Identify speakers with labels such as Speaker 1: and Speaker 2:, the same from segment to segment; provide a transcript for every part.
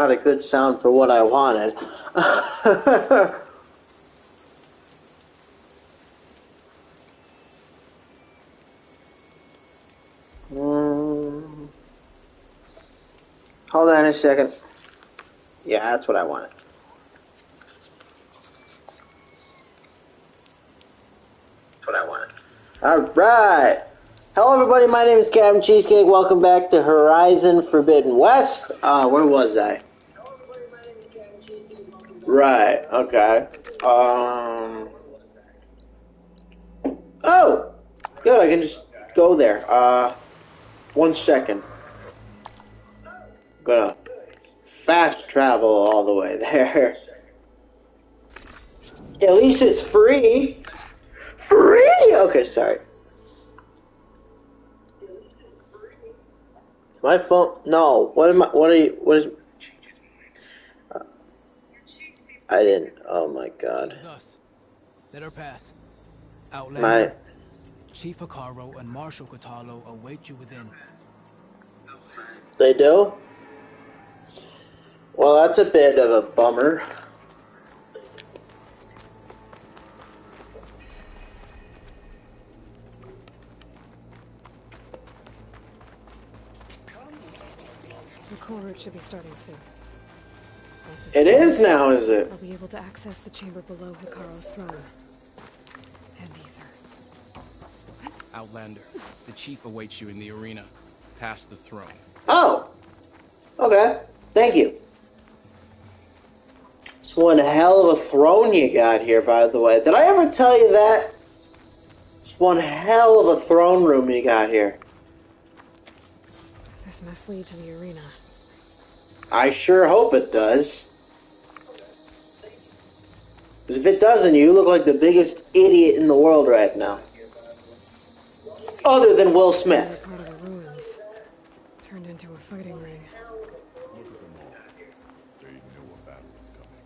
Speaker 1: Not a good sound for what I wanted. Hold on a second. Yeah, that's what I wanted. Alright. Hello everybody, my name is Captain Cheesecake. Welcome back to Horizon Forbidden West. Where was I? Right, okay. Oh! Good, I can just go there. 1 second. I'm gonna fast travel all the way there. At least it's free. Free? Okay, sorry. My phone? No. What am I? What are you? What is? I didn't. Oh my God.
Speaker 2: Thus, let her pass. Outlander,
Speaker 1: My.
Speaker 2: Chief Hikaru and Marshal Katalo await you within.
Speaker 1: They do? Well, that's a bit of a bummer.
Speaker 3: The KULRUT should be starting soon.
Speaker 1: It is now, is it?
Speaker 3: I'll be able to access the chamber below Hikaru's throne. And Ether.
Speaker 2: Outlander, the chief awaits you in the arena, past the throne.
Speaker 1: Oh. Okay. Thank you. It's one hell of a throne you got here, by the way. Did I ever tell you that? It's one hell of a throne room you got here.
Speaker 3: This must lead to the arena.
Speaker 1: I sure hope it does. Because if it doesn't, you look like the biggest idiot in the world right now. Other than Will Smith.
Speaker 3: Part of the ruins turned into a fighting ring.
Speaker 4: Look at them all. They know a battle is coming.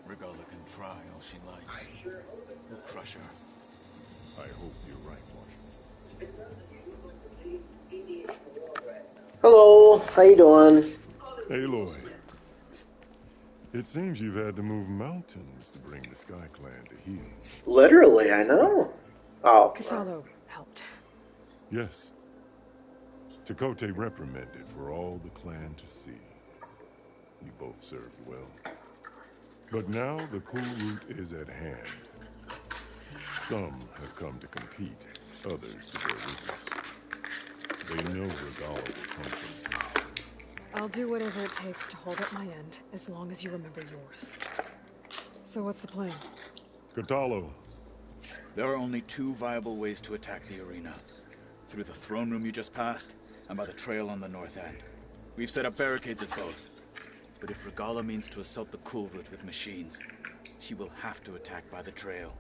Speaker 5: Regala can try all she likes. We'll crush her.
Speaker 4: I hope you're right, Marshal.
Speaker 1: Hello, how you doing?
Speaker 4: Aloy. It seems you've had to move mountains to bring the Sky Clan to heel.
Speaker 1: Literally, I know. Oh.
Speaker 3: Katalo helped.
Speaker 4: Yes. Takote reprimanded for all the clan to see. You both served well. But now the KULRUT is at hand. Some have come to compete, others to bear witness. They know Regala will come from you.
Speaker 3: I'll do whatever it takes to hold up my end, as long as you remember yours. So what's the plan?
Speaker 4: Katalo.
Speaker 5: There are only two viable ways to attack the arena. Through the throne room you just passed, and by the trail on the north end. We've set up barricades at both. But if Regala means to assault the KULRUT with machines, she will have to attack by the trail.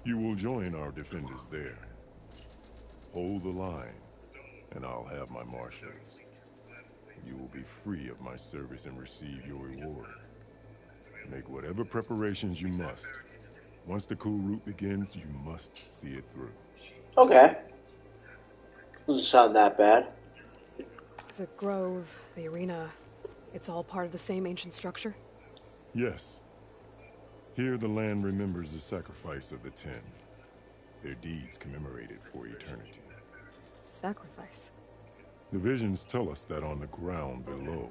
Speaker 4: You will join our defenders there. Hold the line, and I'll have my marshals. You will be free of my service and receive your reward. Make whatever preparations you must. Once the KULRUT begins, you must see it through.
Speaker 1: Okay. Doesn't sound that bad.
Speaker 3: The grove, the arena, it's all part of the same ancient structure?
Speaker 4: Yes. Here the land remembers the sacrifice of the 10. Their deeds commemorated for eternity.
Speaker 3: Sacrifice?
Speaker 4: The visions tell us that on the ground below,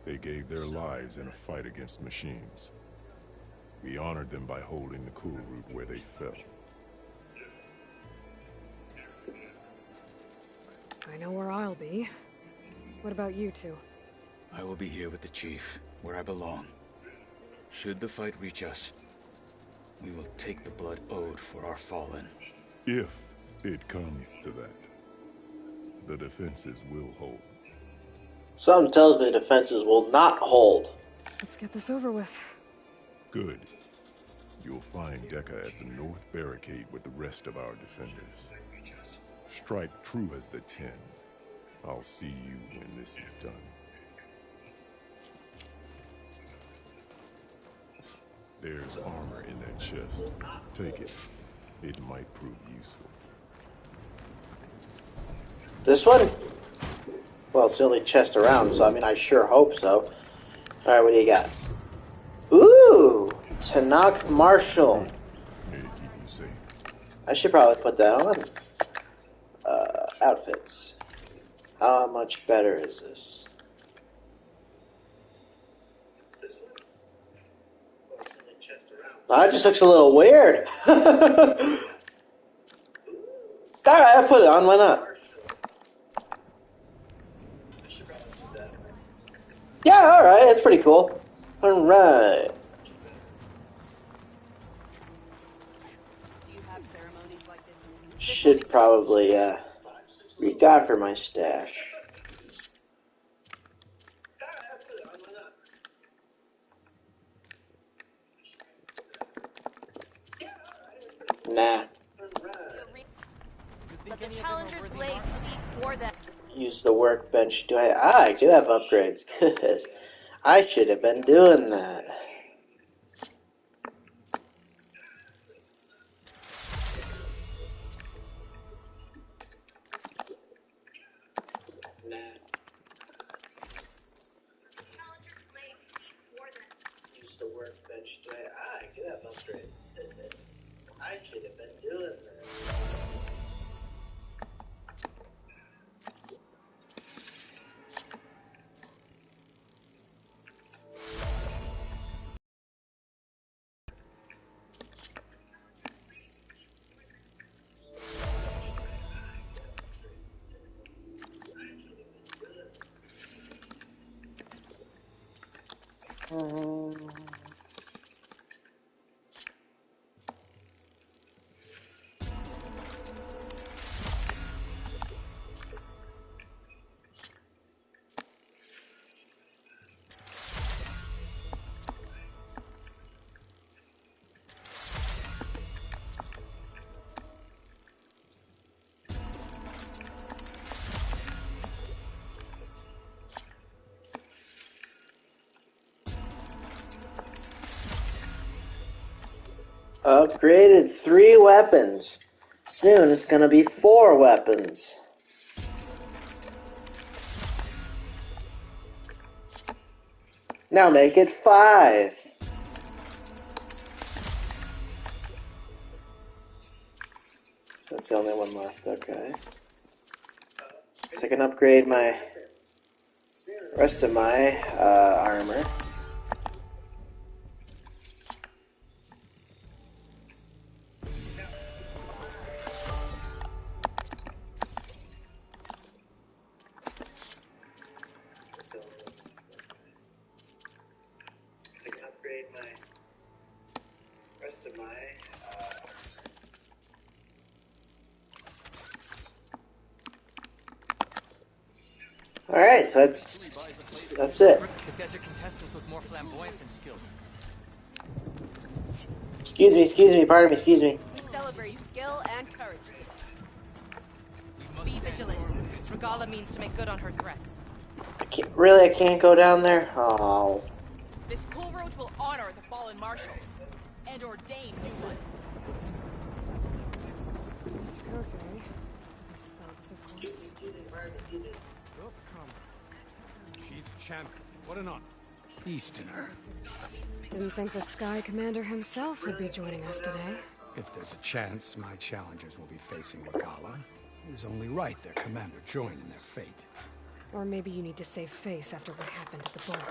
Speaker 4: they gave their lives in a fight against machines. We honored them by holding the KULRUT where they fell.
Speaker 3: I know where I'll be. What about you two?
Speaker 5: I will be here with the chief, where I belong. Should the fight reach us, we will take the blood owed for our fallen.
Speaker 4: If it comes to that, the defenses will hold.
Speaker 1: Something tells me defenses will not hold.
Speaker 3: Let's get this over with.
Speaker 4: Good. You'll find Dekka at the north barricade with the rest of our defenders. Strike true as the 10. I'll see you when this is done. There's armor in that chest. Take it. It might prove useful.
Speaker 1: This one? Well, it's the only chest around, so I mean, I sure hope so. Alright, what do you got? Ooh! Tanakh Marshall.
Speaker 4: Good. May it keep you safe.
Speaker 1: I should probably put that on. Outfits. How much better is this? Oh, that just looks a little weird. Alright, I'll put it on, why not? Yeah, alright, that's pretty cool. Alright. Should probably, regard for my stash. Nah.
Speaker 6: Let the challenger's blade speak for them.
Speaker 1: Use the workbench. I do have upgrades. Good. I should have been doing that. Nah. Use the workbench. I do have upgrades. I should have been doing that. Upgraded 3 weapons. Soon it's gonna be 4 weapons. Now make it 5. That's the only one left, okay. So I can upgrade my rest of my armor. I can upgrade my rest of my Alright, so that's it.
Speaker 2: The desert contestants look more flamboyant than skilled.
Speaker 1: Excuse me, pardon me, excuse me.
Speaker 6: We celebrate skill and courage. Be vigilant. Regala means to make good on her threats.
Speaker 1: I can't go down there? Oh.
Speaker 6: This KULRUT will honor the fallen marshals and ordain new ones.
Speaker 3: Scrutiny. These thugs, of course.
Speaker 2: Oh, come. Chief Champion. What an honor. Easterner.
Speaker 3: Didn't think the Sky Commander himself would be joining us today.
Speaker 2: If there's a chance my challengers will be facing Regala, it is only right their commander join in their fate.
Speaker 3: Or maybe you need to save face after what happened at the bar.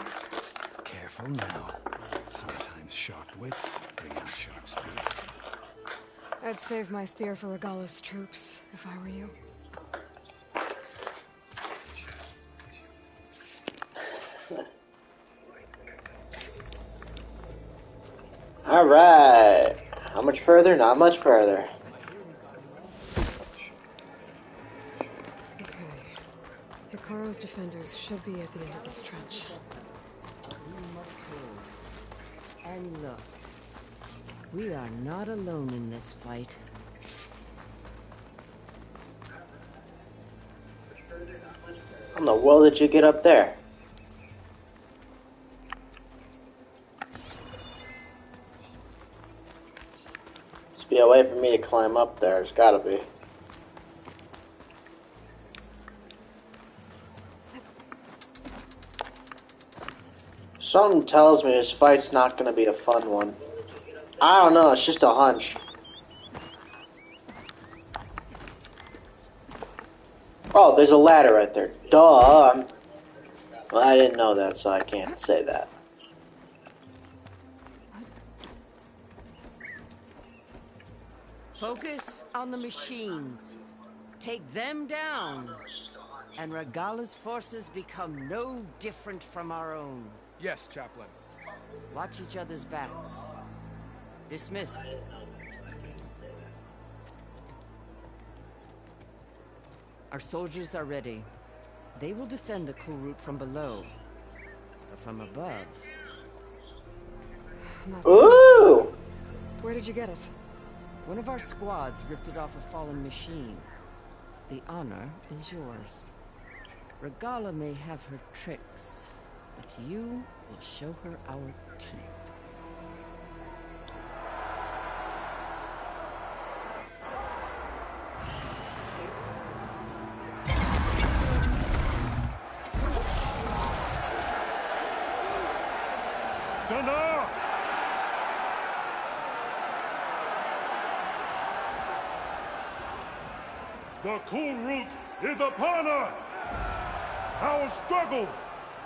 Speaker 2: Careful now. Sometimes sharp wits bring out sharp spirits.
Speaker 3: I'd save my spear for Regala's troops, if I were you.
Speaker 1: Alright. How much further? Not much further.
Speaker 3: Okay. Hikaru's defenders should be at the end of the stretch.
Speaker 7: And look, we are not alone in this fight.
Speaker 1: How in the world did you get up there? Must be a way for me to climb up there. There's gotta be.
Speaker 3: That
Speaker 1: Something tells me this fight's not going to be a fun one. I don't know, it's just a hunch. Oh, there's a ladder right there. Duh. Well, I didn't know that, so I can't say that.
Speaker 7: Focus on the machines. Take them down. And Regala's forces become no different from our own.
Speaker 8: Yes, Chaplain.
Speaker 7: Watch each other's backs. Dismissed. Our soldiers are ready. They will defend the KULRUT from below. But from above...
Speaker 1: Ooh!
Speaker 3: Where did you get it?
Speaker 7: One of our squads ripped it off a fallen machine. The honor is yours. Regala may have her tricks, but you will show her our teeth.
Speaker 4: Dana! The KULRUT is upon us! Our struggle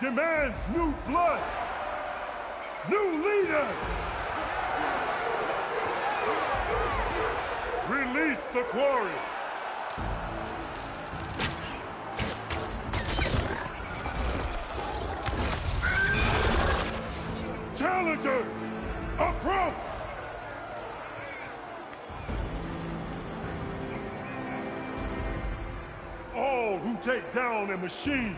Speaker 4: demands new blood! New leaders! Release the quarry! Challengers, approach! All who take down a machine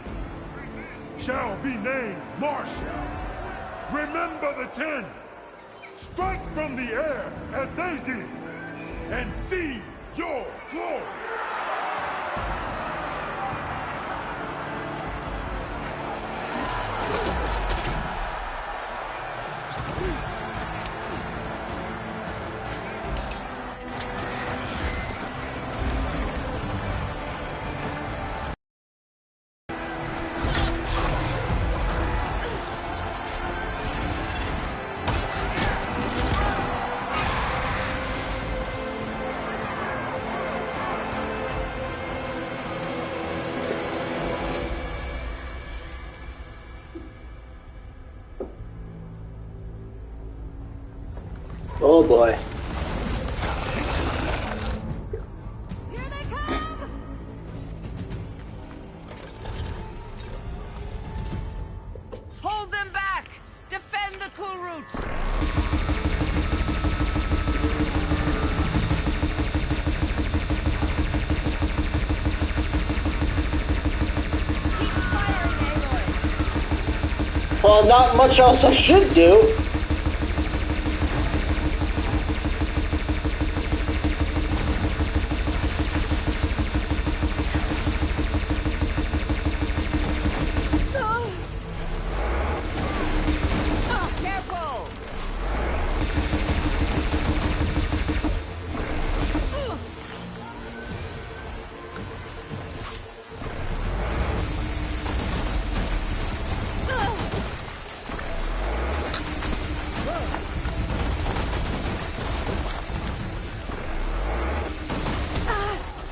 Speaker 4: shall be named Marshal. Remember the 10. Strike from the air as they did, and seize your glory.
Speaker 1: Oh boy.
Speaker 3: Here they come!
Speaker 7: Hold them back! Defend the KULRUT!
Speaker 1: Well, not much else I should do.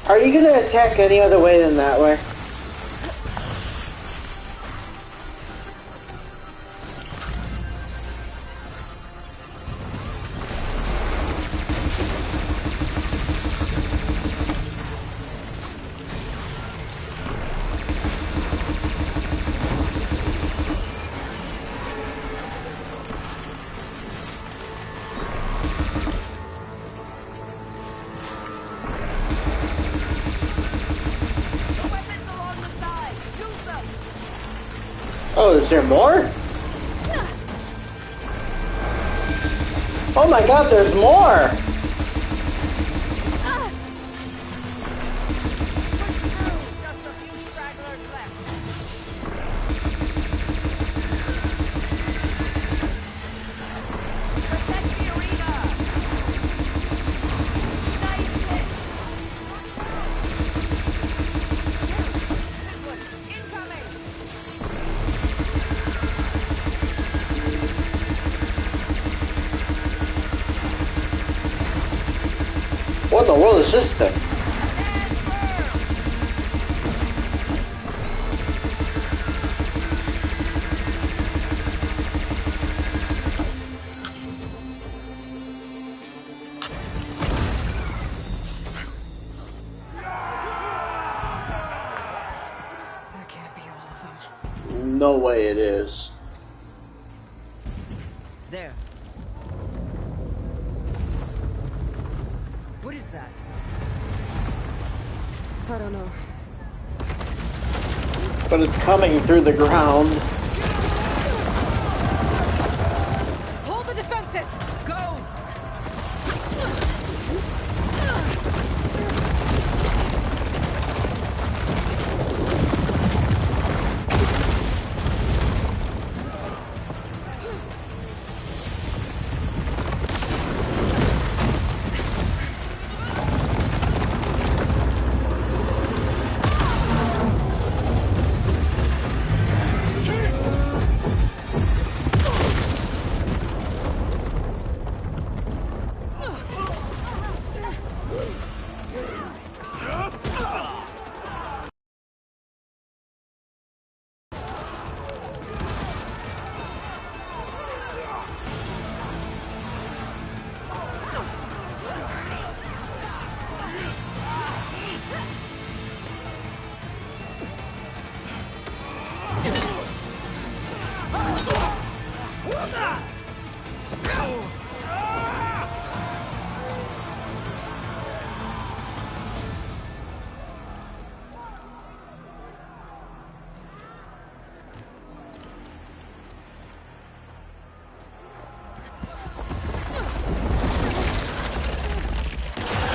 Speaker 1: Are you gonna attack any other way than that way? Oh, is there more? Oh my god, there's more! the world is this thing?
Speaker 3: That can't be all of them.
Speaker 1: No way it is.
Speaker 7: There. What is that?
Speaker 3: I don't know.
Speaker 1: But it's coming through the ground.
Speaker 3: Hold the defenses!
Speaker 7: Go!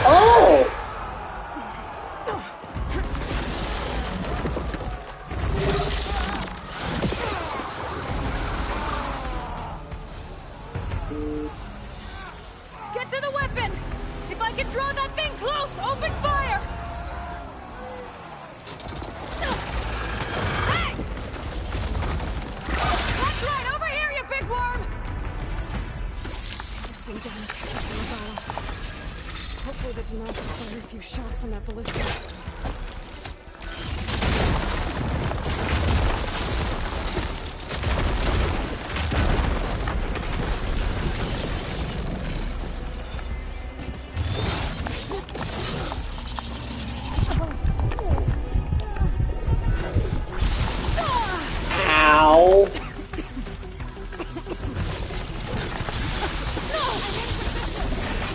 Speaker 1: Oh!
Speaker 6: Get to the weapon! If I can draw that thing close, open fire! Hey! That's right, over here, you big worm!
Speaker 3: This thing down. Hopefully the Denali can fire a few shots from that ballista.
Speaker 1: Ow!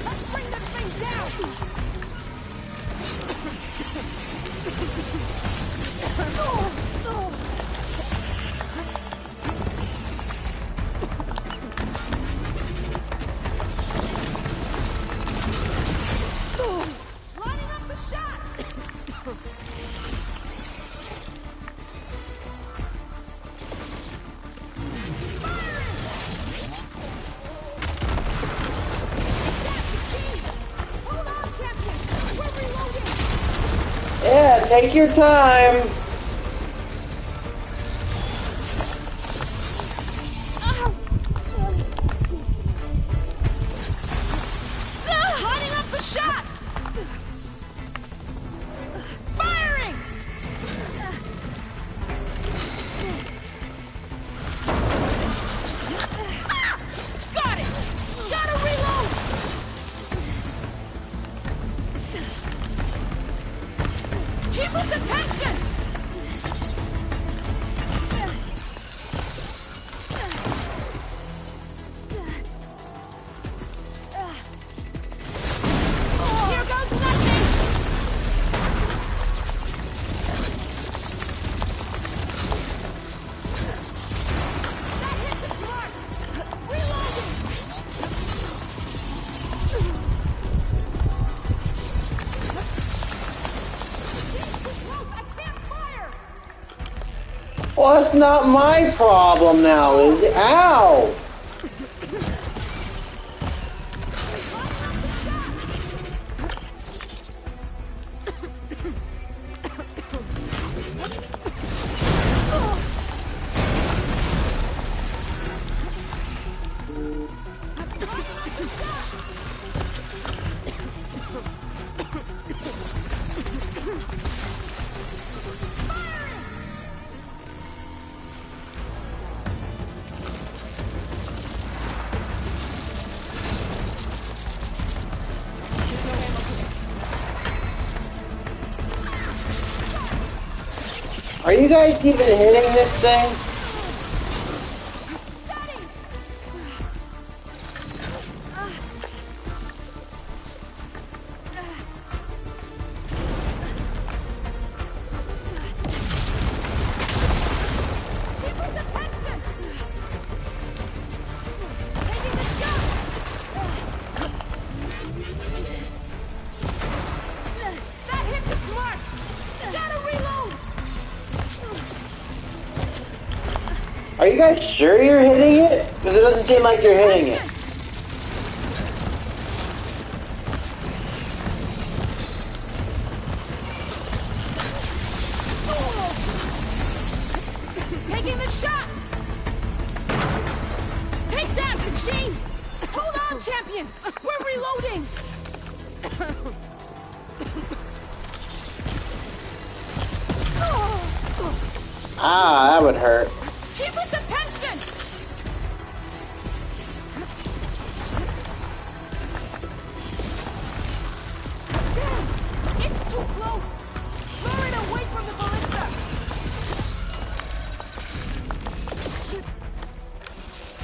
Speaker 6: Let's bring this thing down! Lining up the shot! Hold on, Captain! We're reloading!
Speaker 1: Yeah, take your time.
Speaker 6: Lining up the shot! Firing! Ah! Got it! Gotta reload! Keep up the tension! Here goes nothing! That hits its mark! Reloading! He's too close! I can't fire!
Speaker 1: Well, that's not my problem now, is it? Ow! Are you guys even hitting this thing? Are you guys sure you're hitting it? Because it doesn't seem like you're hitting it.
Speaker 6: Taking the shot! Take that, machine! Hold on, champion! We're reloading!
Speaker 1: Ah, that would hurt.
Speaker 6: Keep with the tension! It's too close! Lure it away from the ballista!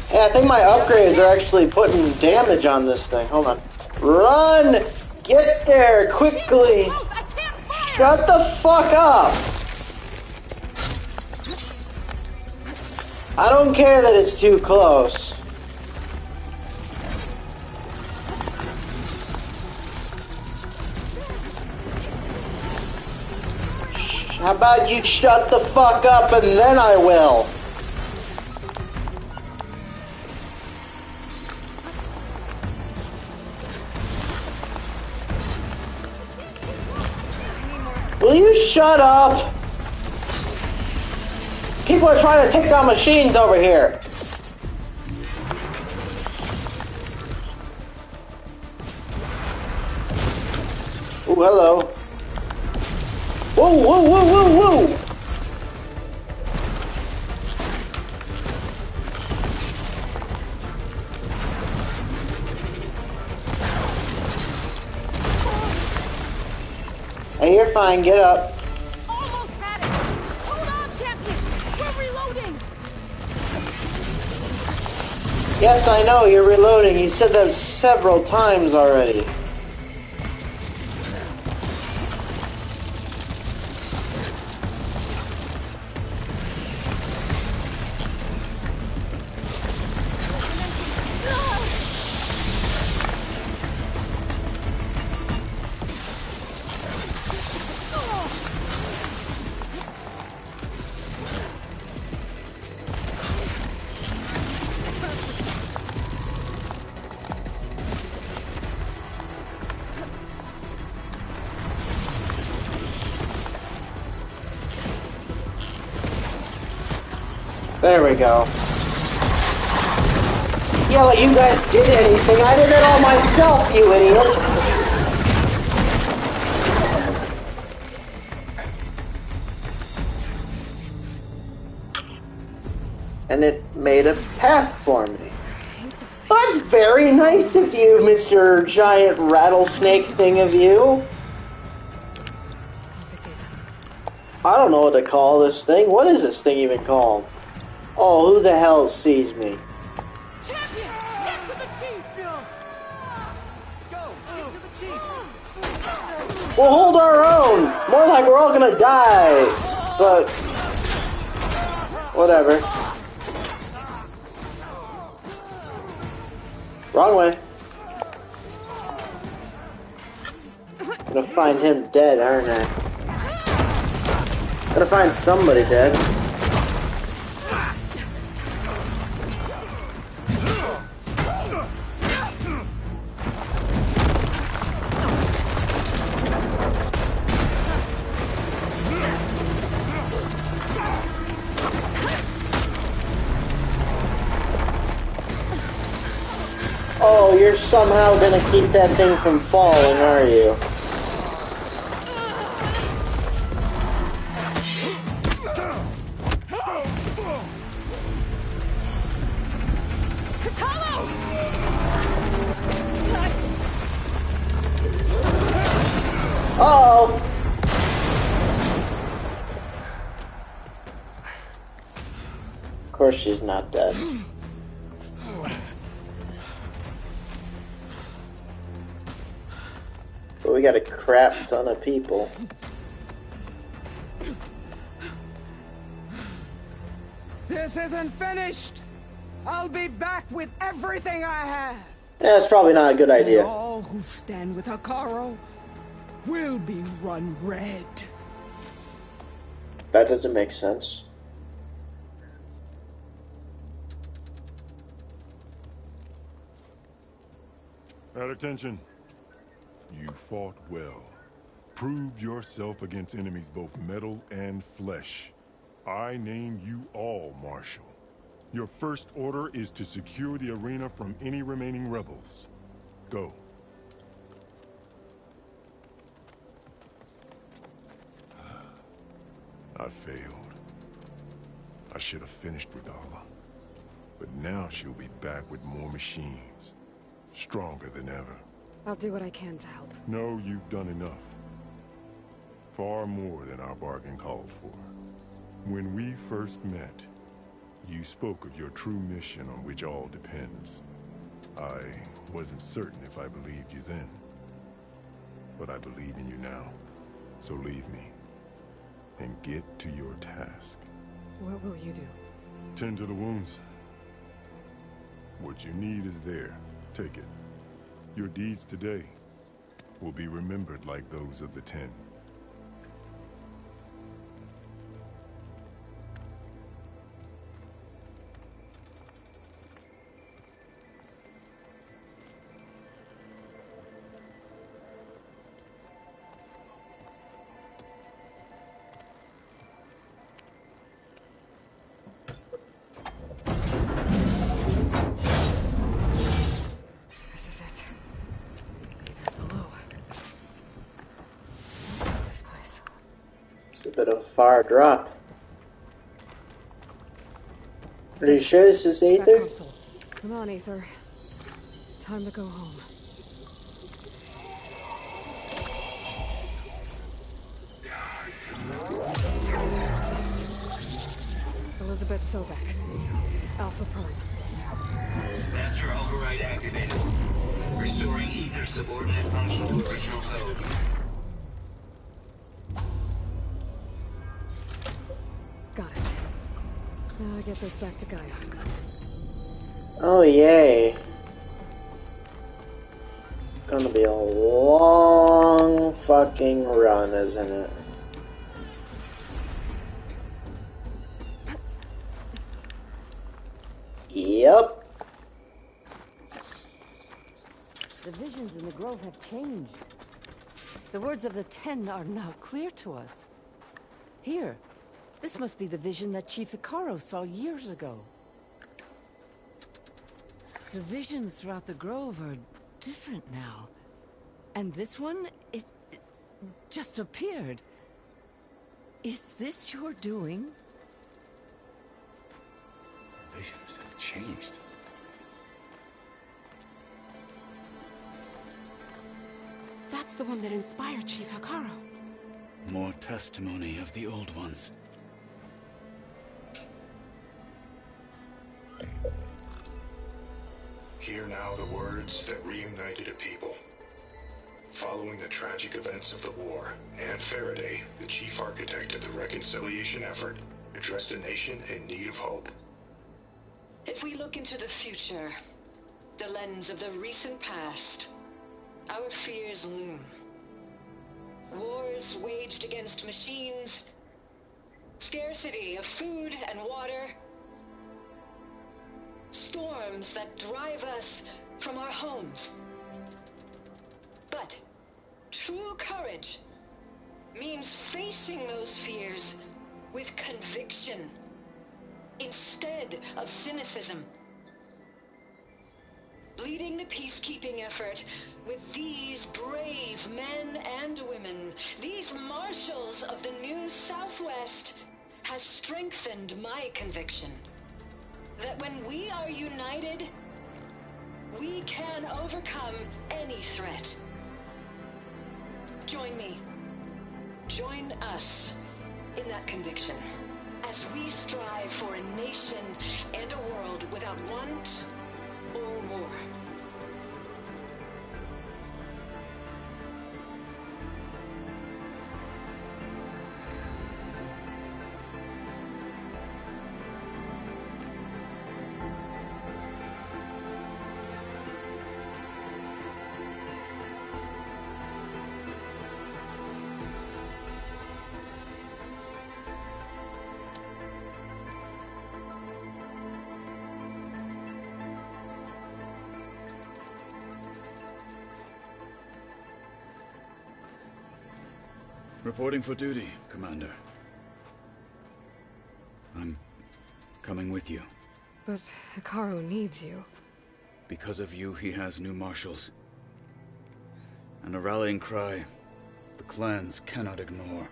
Speaker 1: Hey, I think my upgrades are actually putting damage on this thing. Hold on. Run! Get there quickly! Shut the fuck up! I don't care that it's too close. How about you shut the fuck up and then I will? Will you shut up? People are trying to take down machines over here. Ooh, hello. Whoa, whoa, whoa, whoa, whoa! Hey, you're fine. Get up.
Speaker 6: Almost had it! Hold on, champion! We're reloading!
Speaker 1: Yes, I know, you're reloading. You said that several times already. There we go. Yeah, like you guys did anything. I did it all myself, you idiot. And it made a path for me. That's very nice of you, Mr. Giant Rattlesnake thing of you. I don't know what to call this thing. What is this thing even called? Oh, who the hell sees me?
Speaker 6: Champion! Get to the chief! Go! Get to the chief!
Speaker 1: We'll hold our own! More like we're all gonna die! But... whatever. Wrong way. Gonna find him dead, aren't I? Gotta find somebody dead. Oh, you're somehow gonna keep that thing from falling, are you? Uh-oh! course she's not dead. But we got a crap ton of people.
Speaker 7: This isn't finished! I'll be back with everything I have!
Speaker 1: Yeah, it's probably not a good idea.
Speaker 7: And all who stand with Hekarro will be run red.
Speaker 1: That doesn't make sense.
Speaker 4: At attention. You fought well. Proved yourself against enemies both metal and flesh. I name you all Marshal. Your first order is to secure the arena from any remaining rebels. Go. I failed. I should have finished Regala. But now she'll be back with more machines. Stronger than ever.
Speaker 3: I'll do what I can to help.
Speaker 4: No, you've done enough. Far more than our bargain called for. When we first met, you spoke of your true mission on which all depends. I wasn't certain if I believed you then. But I believe in you now. So leave me. And get to your task.
Speaker 3: What will you do?
Speaker 4: Tend to the wounds. What you need is there. Take it. Your deeds today will be remembered like those of the 10.
Speaker 1: A bit of a far drop. Are you sure this is Aether?
Speaker 3: Come on, Aether. Time to go home. Elizabeth Sobek. Alpha Prime.
Speaker 8: Master override activated. Restoring Aether subordinate function to original code.
Speaker 3: Got it. Now to get this back to Gaia.
Speaker 1: Oh, yay. Gonna be a long fucking run, isn't it? Yep.
Speaker 7: The visions in the grove have changed. The words of the 10 are now clear to us. Here. This must be the vision that Chief Hekarro saw years ago. The visions throughout the grove are different now. And this one, it just appeared. Is this your doing?
Speaker 5: Visions have changed.
Speaker 9: That's the one that inspired Chief Hekarro.
Speaker 5: More testimony of the old ones.
Speaker 10: Hear now the words that reunited a people. Following the tragic events of the war, Anne Faraday, the chief architect of the reconciliation effort, addressed a nation in need of hope.
Speaker 11: If we look into the future, the lens of the recent past, our fears loom. Wars waged against machines, scarcity of food and water, storms that drive us from our homes. But true courage means facing those fears with conviction instead of cynicism. Leading the peacekeeping effort with these brave men and women, these marshals of the new Southwest, has strengthened my conviction that when we are united, we can overcome any threat. Join me. Join us in that conviction. as we strive for a nation and a world without want or war.
Speaker 5: Reporting for duty, Commander. I'm coming with you.
Speaker 3: But Hikaru needs you.
Speaker 5: Because of you, he has new marshals. And a rallying cry the clans cannot ignore.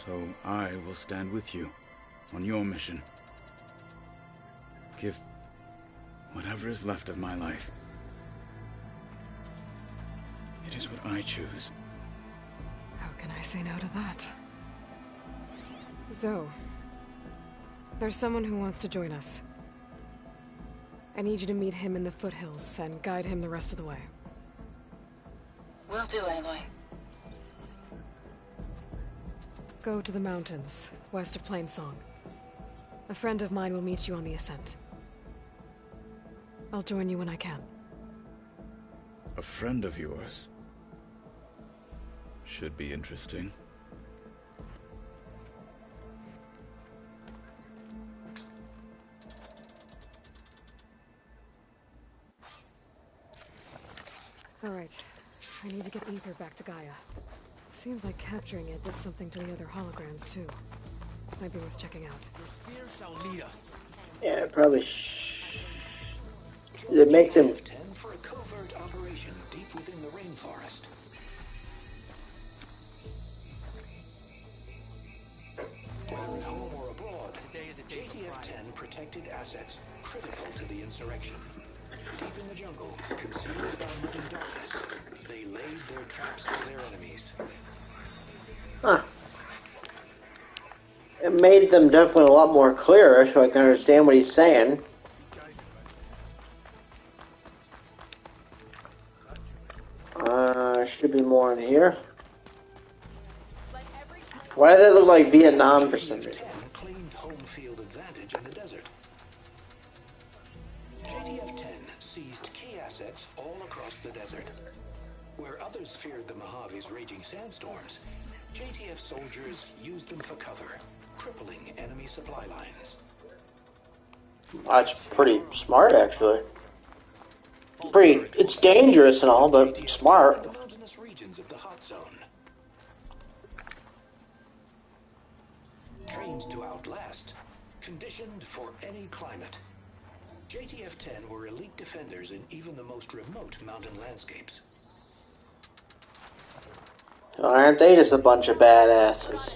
Speaker 5: So I will stand with you on your mission. Give whatever is left of my life. It is what I choose.
Speaker 3: How can I say no to that? Zoe, there's someone who wants to join us. I need you to meet him in the foothills and guide him the rest of the way.
Speaker 11: Will do, Aloy.
Speaker 3: Go to the mountains, west of Plainsong. A friend of mine will meet you on the ascent. I'll join you when I can.
Speaker 5: A friend of yours? Should be interesting.
Speaker 3: All right. I need to get Ether back to Gaia. Seems like capturing it did something to the other holograms, too. Might be worth checking out.
Speaker 12: Your spear shall lead us.
Speaker 1: Yeah, probably Does it make them...
Speaker 10: 10 for a covert operation deep within the rainforest. Whether at home or abroad, JTF-10 protected assets critical to the insurrection. Deep in the jungle, concealed by mud and darkness, they laid their traps for their enemies.
Speaker 1: Huh. It made them definitely a lot more clearer, so I can understand what he's saying. Should be more in here. Why do they look like Vietnam for some reason?
Speaker 10: Claimed home field advantage in the desert. JTF-10 seized key assets all across the desert. Where others feared the Mojave's raging sandstorms, JTF soldiers used them for cover, crippling enemy supply lines.
Speaker 1: That's pretty smart, actually. It's dangerous and all, but smart.
Speaker 10: The mountainous regions of the hot zone. Trained to outlast, conditioned for any climate. JTF-10 were elite defenders in even the most remote mountain landscapes.
Speaker 1: Aren't they just a bunch of badasses?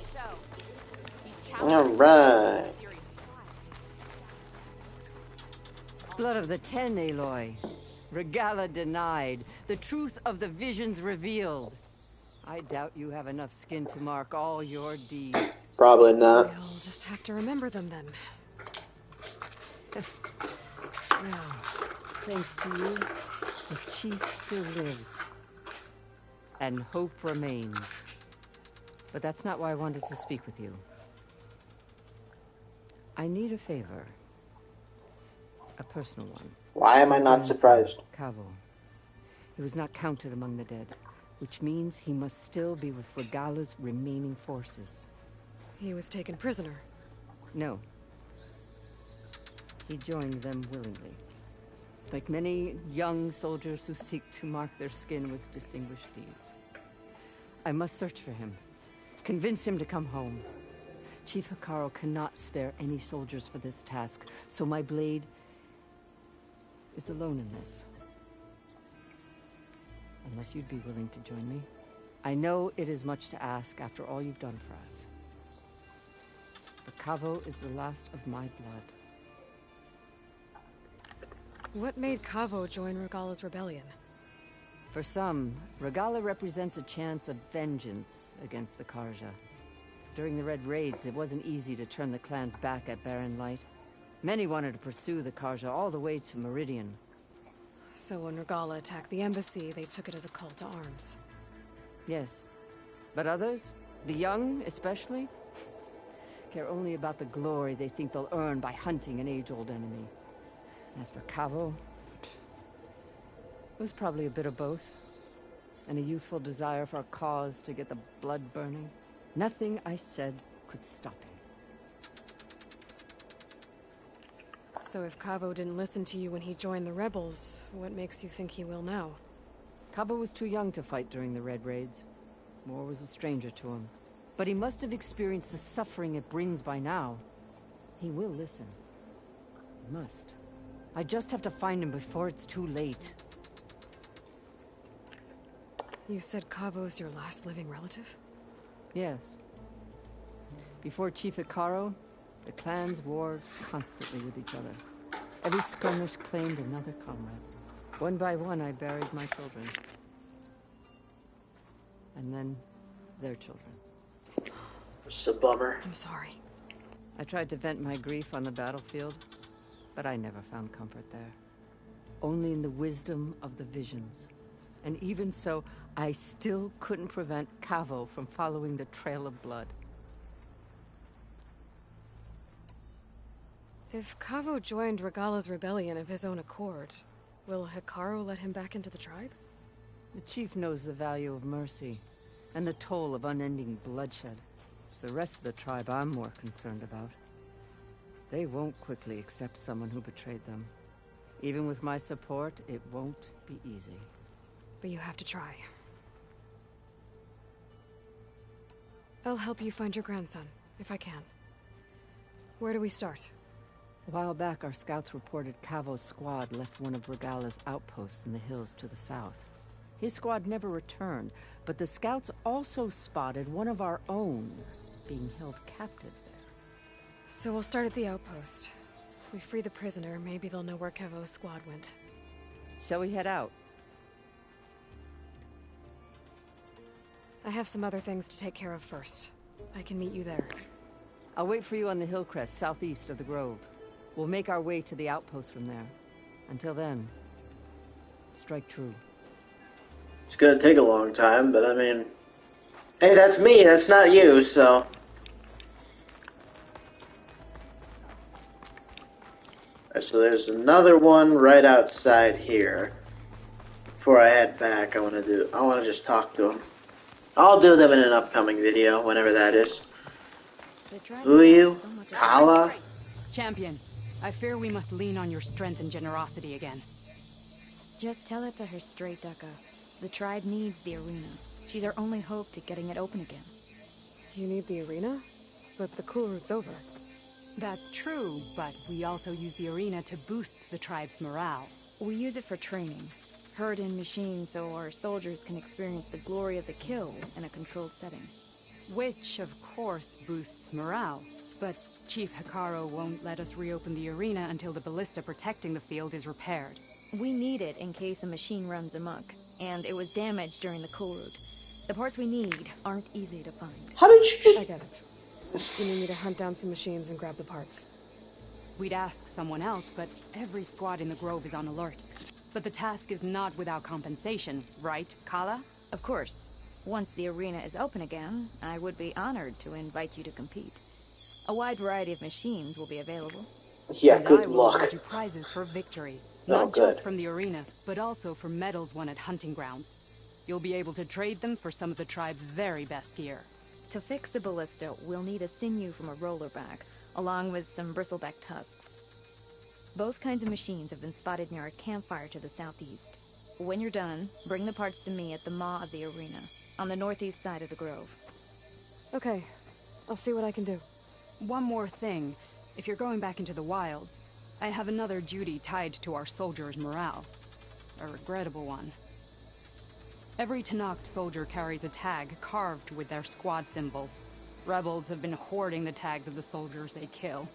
Speaker 1: Alright.
Speaker 7: Blood of the Ten, Aloy. Regala denied. The truth of the visions revealed. I doubt you have enough skin to mark all your deeds.
Speaker 1: Probably not.
Speaker 3: We'll just have to remember them then.
Speaker 7: Well, thanks to you, the chief still lives. And hope remains. But that's not why I wanted to speak with you. I need a favor. A personal one.
Speaker 1: Why am I not surprised?
Speaker 7: Kavo. He was not counted among the dead, which means he must still be with Regala's remaining forces.
Speaker 3: He was taken prisoner.
Speaker 7: No. He joined them willingly. Like many young soldiers who seek to mark their skin with distinguished deeds. I must search for him. Convince him to come home. Chief Hikaru cannot spare any soldiers for this task, so my blade is alone in this. Unless you'd be willing to join me. I know it is much to ask after all you've done for us. But Kavo is the last of my blood.
Speaker 3: What made Kavo join Regala's rebellion?
Speaker 7: For some, Regala represents a chance of vengeance against the Karja. During the Red Raids, it wasn't easy to turn the clan's back at Barren Light. Many wanted to pursue the Karja all the way to Meridian.
Speaker 3: So when Regala attacked the embassy, they took it as a call to arms.
Speaker 7: Yes. But others, the young especially, care only about the glory they think they'll earn by hunting an age-old enemy. As for Cavo, it was probably a bit of both. And a youthful desire for a cause to get the blood burning. Nothing I said could stop him.
Speaker 3: So if Cavo didn't listen to you when he joined the rebels, what makes you think he will now?
Speaker 7: Cabo was too young to fight during the Red Raids. War was a stranger to him. But he must have experienced the suffering it brings by now. He will listen. He must. I just have to find him before it's too late.
Speaker 3: You said Cavo's your last living relative?
Speaker 7: Yes. Before Chief Hikaru, the clans warred constantly with each other. Every skirmish claimed another comrade. One by one, I buried my children. And then, their children.
Speaker 1: It's a bummer.
Speaker 3: I'm sorry.
Speaker 7: I tried to vent my grief on the battlefield, but I never found comfort there. Only in the wisdom of the visions. And even so, I still couldn't prevent Cavo from following the trail of blood.
Speaker 3: If Cavo joined Regala's rebellion of his own accord, will Hikaru let him back into the tribe?
Speaker 7: The chief knows the value of mercy, and the toll of unending bloodshed. It's the rest of the tribe I'm more concerned about. They won't quickly accept someone who betrayed them. Even with my support, it won't be easy.
Speaker 3: But you have to try. I'll help you find your grandson, if I can. Where do we start?
Speaker 7: A while back, our scouts reported Cavo's squad left one of Regala's outposts in the hills to the south. His squad never returned, but the scouts also spotted one of our own being held captive there.
Speaker 3: So we'll start at the outpost. If we free the prisoner, maybe they'll know where Cavo's squad went.
Speaker 7: Shall we head out?
Speaker 3: I have some other things to take care of first. I can meet you there.
Speaker 7: I'll wait for you on the hill crest southeast of the grove. We'll make our way to the outpost from there. Until then, strike true.
Speaker 1: It's gonna take a long time, but I mean... Hey, that's me, that's not you, so... Alright, so there's another one right outside here. Before I head back, I want to just talk to him. I'll do them in an upcoming video, whenever that is. Who are you? Kala?
Speaker 13: Champion, I fear we must lean on your strength and generosity again.
Speaker 14: Just tell it to her straight, Ducka. The tribe needs the arena. She's our only hope to getting it open again.
Speaker 3: You need the arena? But the KULRUT's over.
Speaker 13: That's true, but we also use the arena to boost the tribe's morale.
Speaker 14: We use it for training. Herd in machines so our soldiers can experience the glory of the kill in a controlled setting.
Speaker 13: Which, of course, boosts morale. But Chief Hikaru won't let us reopen the arena until the ballista protecting the field is repaired.
Speaker 14: We need it in case a machine runs amok, and it was damaged during the KULRUT. The parts we need aren't easy to find.
Speaker 1: How did you just...
Speaker 3: I get it. You need me to hunt down some machines and grab the parts.
Speaker 13: We'd ask someone else, but every squad in the grove is on alert. But the task is not without compensation, right, Kala?
Speaker 14: Of course. Once the arena is open again, I would be honored to invite you to compete. A wide variety of machines will be available.
Speaker 1: Yeah,
Speaker 13: and
Speaker 1: good
Speaker 13: I will
Speaker 1: luck.
Speaker 13: award you prizes for victory.
Speaker 1: Oh,
Speaker 13: Not
Speaker 1: good.
Speaker 13: just from the arena, but also for medals won at hunting grounds. You'll be able to trade them for some of the tribe's very best gear.
Speaker 14: To fix the ballista, we'll need a sinew from a rollerback, along with some bristleback tusks. Both kinds of machines have been spotted near a campfire to the southeast. When you're done, bring the parts to me at the maw of the arena, on the northeast side of the grove.
Speaker 3: Okay. I'll see what I can do.
Speaker 13: One more thing. If you're going back into the wilds, I have another duty tied to our soldiers' morale. A regrettable one. Every Tenakth soldier carries a tag carved with their squad symbol. Rebels have been hoarding the tags of the soldiers they kill.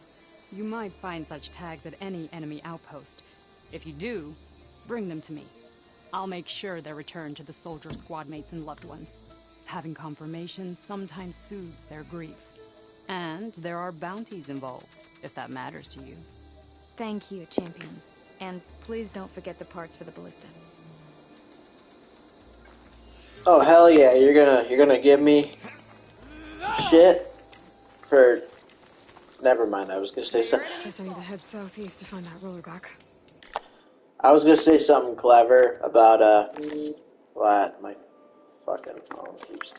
Speaker 13: You might find such tags at any enemy outpost. If you do, bring them to me. I'll make sure they're returned to the soldier squad mates and loved ones. Having confirmation sometimes soothes their grief. And there are bounties involved, if that matters to you.
Speaker 14: Thank you, Champion. And please don't forget the parts for the ballista.
Speaker 1: Oh hell yeah! You're gonna give me shit for. Never mind. I was gonna say something.
Speaker 3: Guess I need to head southeast to find that roller back.
Speaker 1: I was gonna say something clever about what my fucking phone keeps.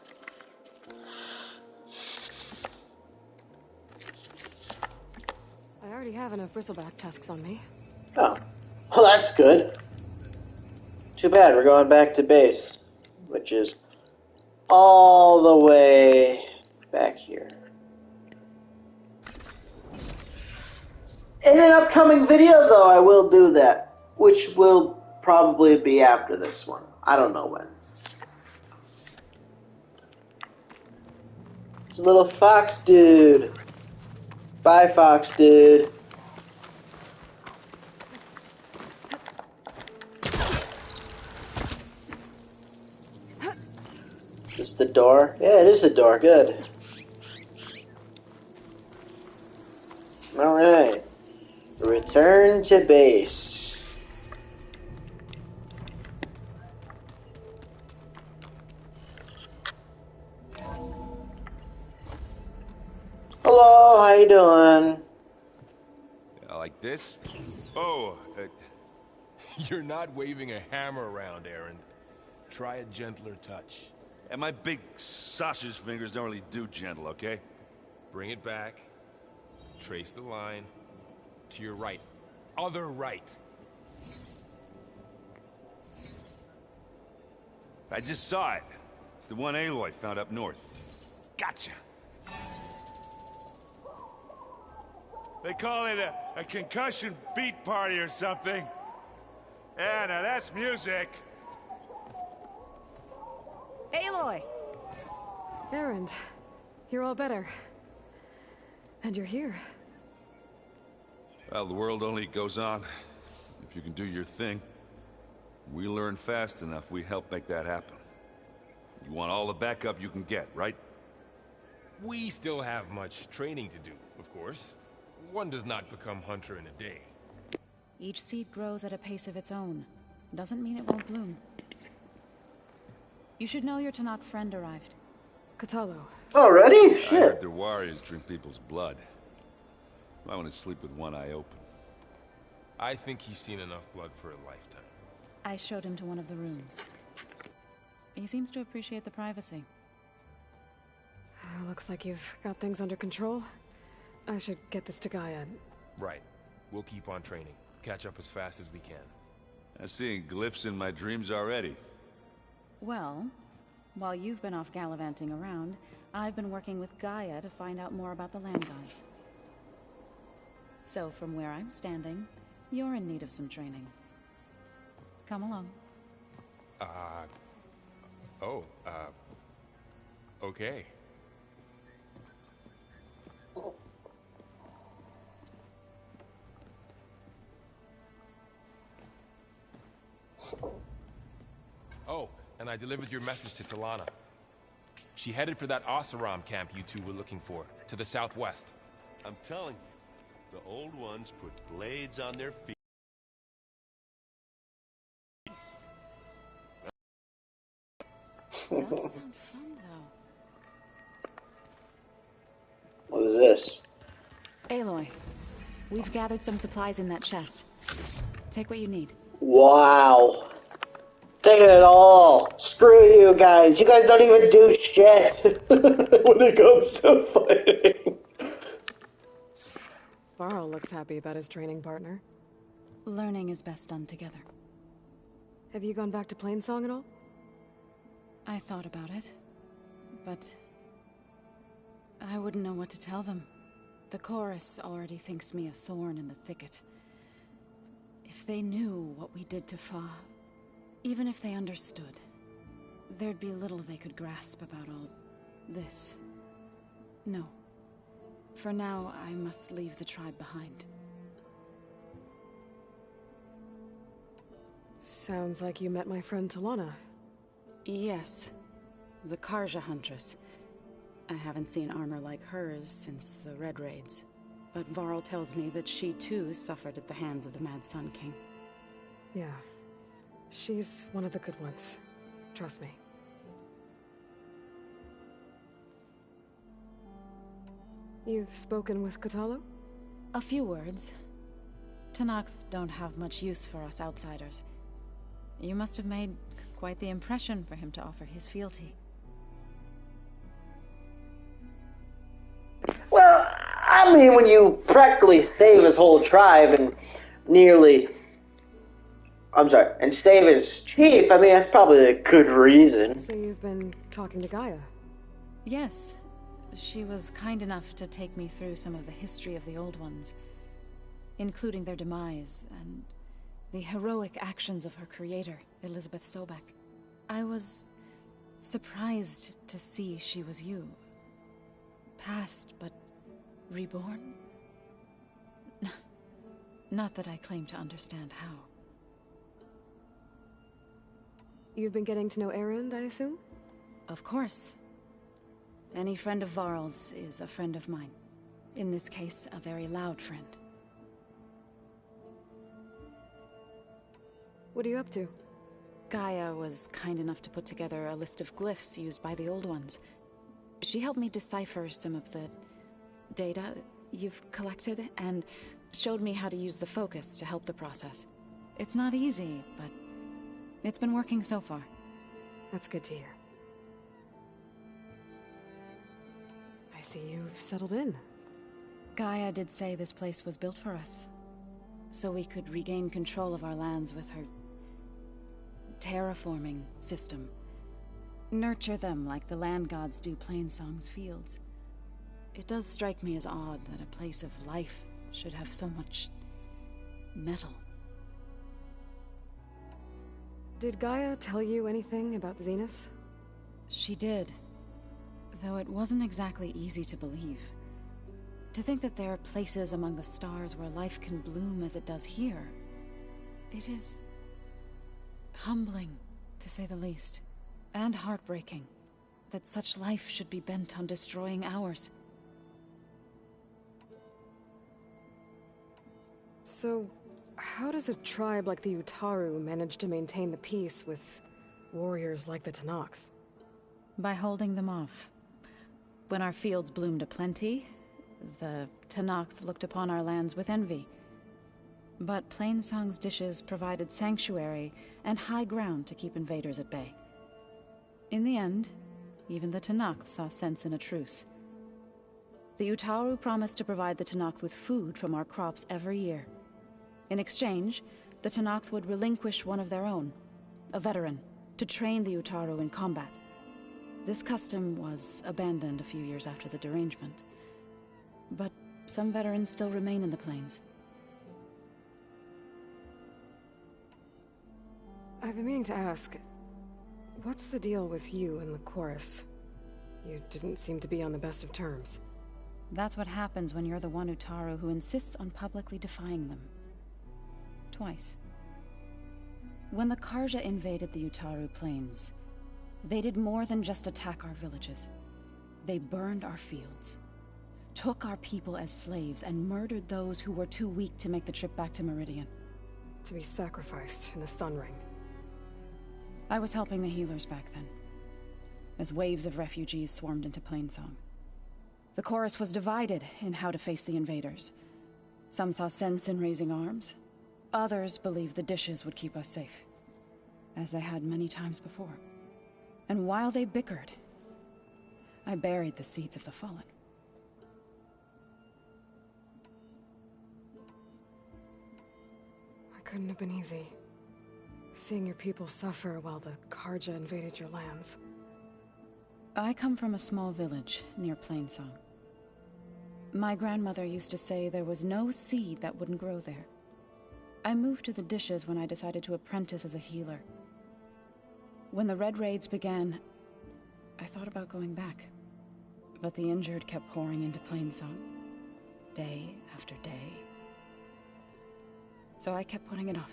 Speaker 3: I already have enough bristleback tusks on me.
Speaker 1: Oh, well that's good. Too bad we're going back to base, which is all the way back here. In an upcoming video, though, I will do that, which will probably be after this one. I don't know when. It's a little fox dude. Bye, fox dude. Is the door? Yeah, it is the door. Good. Alright. Return to base. Hello, how you doing?
Speaker 15: Like this? Oh, you're not waving a hammer around, Aaron. Try a gentler touch.
Speaker 16: And my big sausage fingers don't really do gentle, okay?
Speaker 15: Bring it back. Trace the line. To your right. Other right.
Speaker 16: I just saw it. It's the one Aloy found up north. Gotcha. They call it a concussion beat party or something. Yeah, now that's music.
Speaker 3: Aloy! Erend, you're all better. And you're here.
Speaker 16: Well, the world only goes on if you can do your thing. We learn fast enough, we help make that happen. You want all the backup you can get, right?
Speaker 15: We still have much training to do, of course. One does not become hunter in a day.
Speaker 17: Each seed grows at a pace of its own. Doesn't mean it won't bloom. You should know your Tanakh friend arrived.
Speaker 3: Katalo.
Speaker 1: Already?
Speaker 16: I
Speaker 1: Shit.
Speaker 16: heard their warriors drink people's blood. I want to sleep with one eye open.
Speaker 15: I think he's seen enough blood for a lifetime.
Speaker 17: I showed him to one of the rooms. He seems to appreciate the privacy.
Speaker 3: Looks like you've got things under control. I should get this to Gaia.
Speaker 15: Right. We'll keep on training. Catch up as fast as we can.
Speaker 16: I'm seeing glyphs in my dreams already.
Speaker 17: Well, while you've been off gallivanting around, I've been working with Gaia to find out more about the land gods. So from where I'm standing, you're in need of some training. Come along.
Speaker 15: Okay. Oh, and I delivered your message to Talana. She headed for that Oseram camp you two were looking for, to the southwest.
Speaker 18: I'm telling you, the old ones put blades on their feet.
Speaker 17: Does sound fun, though.
Speaker 1: What is this?
Speaker 17: Aloy, we've gathered some supplies in that chest. Take what you need.
Speaker 1: Wow. Taking it all. Screw you guys. You guys don't even do shit when it comes to fighting.
Speaker 3: Varl looks happy about his training partner.
Speaker 17: Learning is best done together.
Speaker 3: Have you gone back to Plainsong at all?
Speaker 17: I thought about it, but I wouldn't know what to tell them. The chorus already thinks me a thorn in the thicket. If they knew what we did to Fa, even if they understood, there'd be little they could grasp about all this. No. For now, I must leave the tribe behind.
Speaker 3: Sounds like you met my friend Talana.
Speaker 17: Yes. The Karja Huntress. I haven't seen armor like hers since the Red Raids. But Varl tells me that she too suffered at the hands of the Mad Sun King.
Speaker 3: Yeah. She's one of the good ones. Trust me. You've spoken with Kotallo?
Speaker 17: A few words. Tenakth don't have much use for us outsiders. You must have made quite the impression for him to offer his fealty.
Speaker 1: Well, I mean, when you practically save his whole tribe and and save his chief, I mean, that's probably a good reason.
Speaker 3: So you've been talking to Gaia?
Speaker 17: Yes. She was kind enough to take me through some of the history of the Old Ones, including their demise and the heroic actions of her creator, Elizabeth Sobek. I was surprised to see she was you. Past, but reborn? Not that I claim to understand how.
Speaker 3: You've been getting to know Erend, I assume?
Speaker 17: Of course. Any friend of Varl's is a friend of mine. In this case, a very loud friend.
Speaker 3: What are you up to?
Speaker 17: Gaia was kind enough to put together a list of glyphs used by the Old Ones. She helped me decipher some of the data you've collected, and showed me how to use the focus to help the process. It's not easy, but it's been working so far.
Speaker 3: That's good to hear. I see you've settled in.
Speaker 17: Gaia did say this place was built for us, so we could regain control of our lands with her terraforming system. Nurture them like the land gods do Plainsong's fields. It does strike me as odd that a place of life should have so much metal.
Speaker 3: Did Gaia tell you anything about the Zeniths?
Speaker 17: She did, though it wasn't exactly easy to believe. To think that there are places among the stars where life can bloom as it does here, it is humbling, to say the least, and heartbreaking that such life should be bent on destroying ours.
Speaker 3: So, how does a tribe like the Utaru manage to maintain the peace with warriors like the Tenakth?
Speaker 17: By holding them off. When our fields bloomed aplenty, the Tenakth looked upon our lands with envy. But Plainsong's dishes provided sanctuary and high ground to keep invaders at bay. In the end, even the Tenakth saw sense in a truce. The Utaru promised to provide the Tenakth with food from our crops every year. In exchange, the Tenakth would relinquish one of their own, a veteran, to train the Utaru in combat. This custom was abandoned a few years after the derangement. But some veterans still remain in the plains.
Speaker 3: I've been meaning to ask, what's the deal with you and the chorus? You didn't seem to be on the best of terms.
Speaker 17: That's what happens when you're the one Utaru who insists on publicly defying them. Twice. When the Karja invaded the Utaru plains, they did more than just attack our villages. They burned our fields, took our people as slaves, and murdered those who were too weak to make the trip back to Meridian.
Speaker 3: To be sacrificed in the Sun Ring.
Speaker 17: I was helping the healers back then, as waves of refugees swarmed into Plainsong. The chorus was divided in how to face the invaders. Some saw sense in raising arms. Others believed the dishes would keep us safe, as they had many times before. And while they bickered, I buried the seeds of the fallen.
Speaker 3: It couldn't have been easy. Seeing your people suffer while the Karja invaded your lands.
Speaker 17: I come from a small village near Plainsong. My grandmother used to say there was no seed that wouldn't grow there. I moved to the dishes when I decided to apprentice as a healer. When the Red Raids began, I thought about going back. But the injured kept pouring into Plainsong, day after day. So I kept putting it off.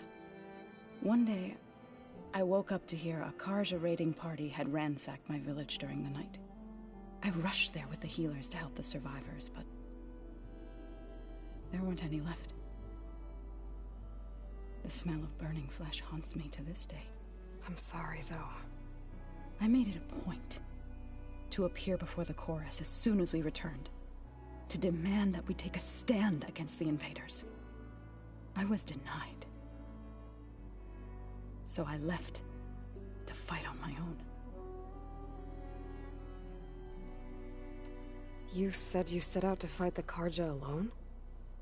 Speaker 17: One day, I woke up to hear a Karja raiding party had ransacked my village during the night. I rushed there with the healers to help the survivors, but there weren't any left. The smell of burning flesh haunts me to this day.
Speaker 3: I'm sorry, Zoe.
Speaker 17: I made it a point to appear before the chorus as soon as we returned, to demand that we take a stand against the invaders. I was denied. So I left to fight on my own.
Speaker 3: You said you set out to fight the Karja alone?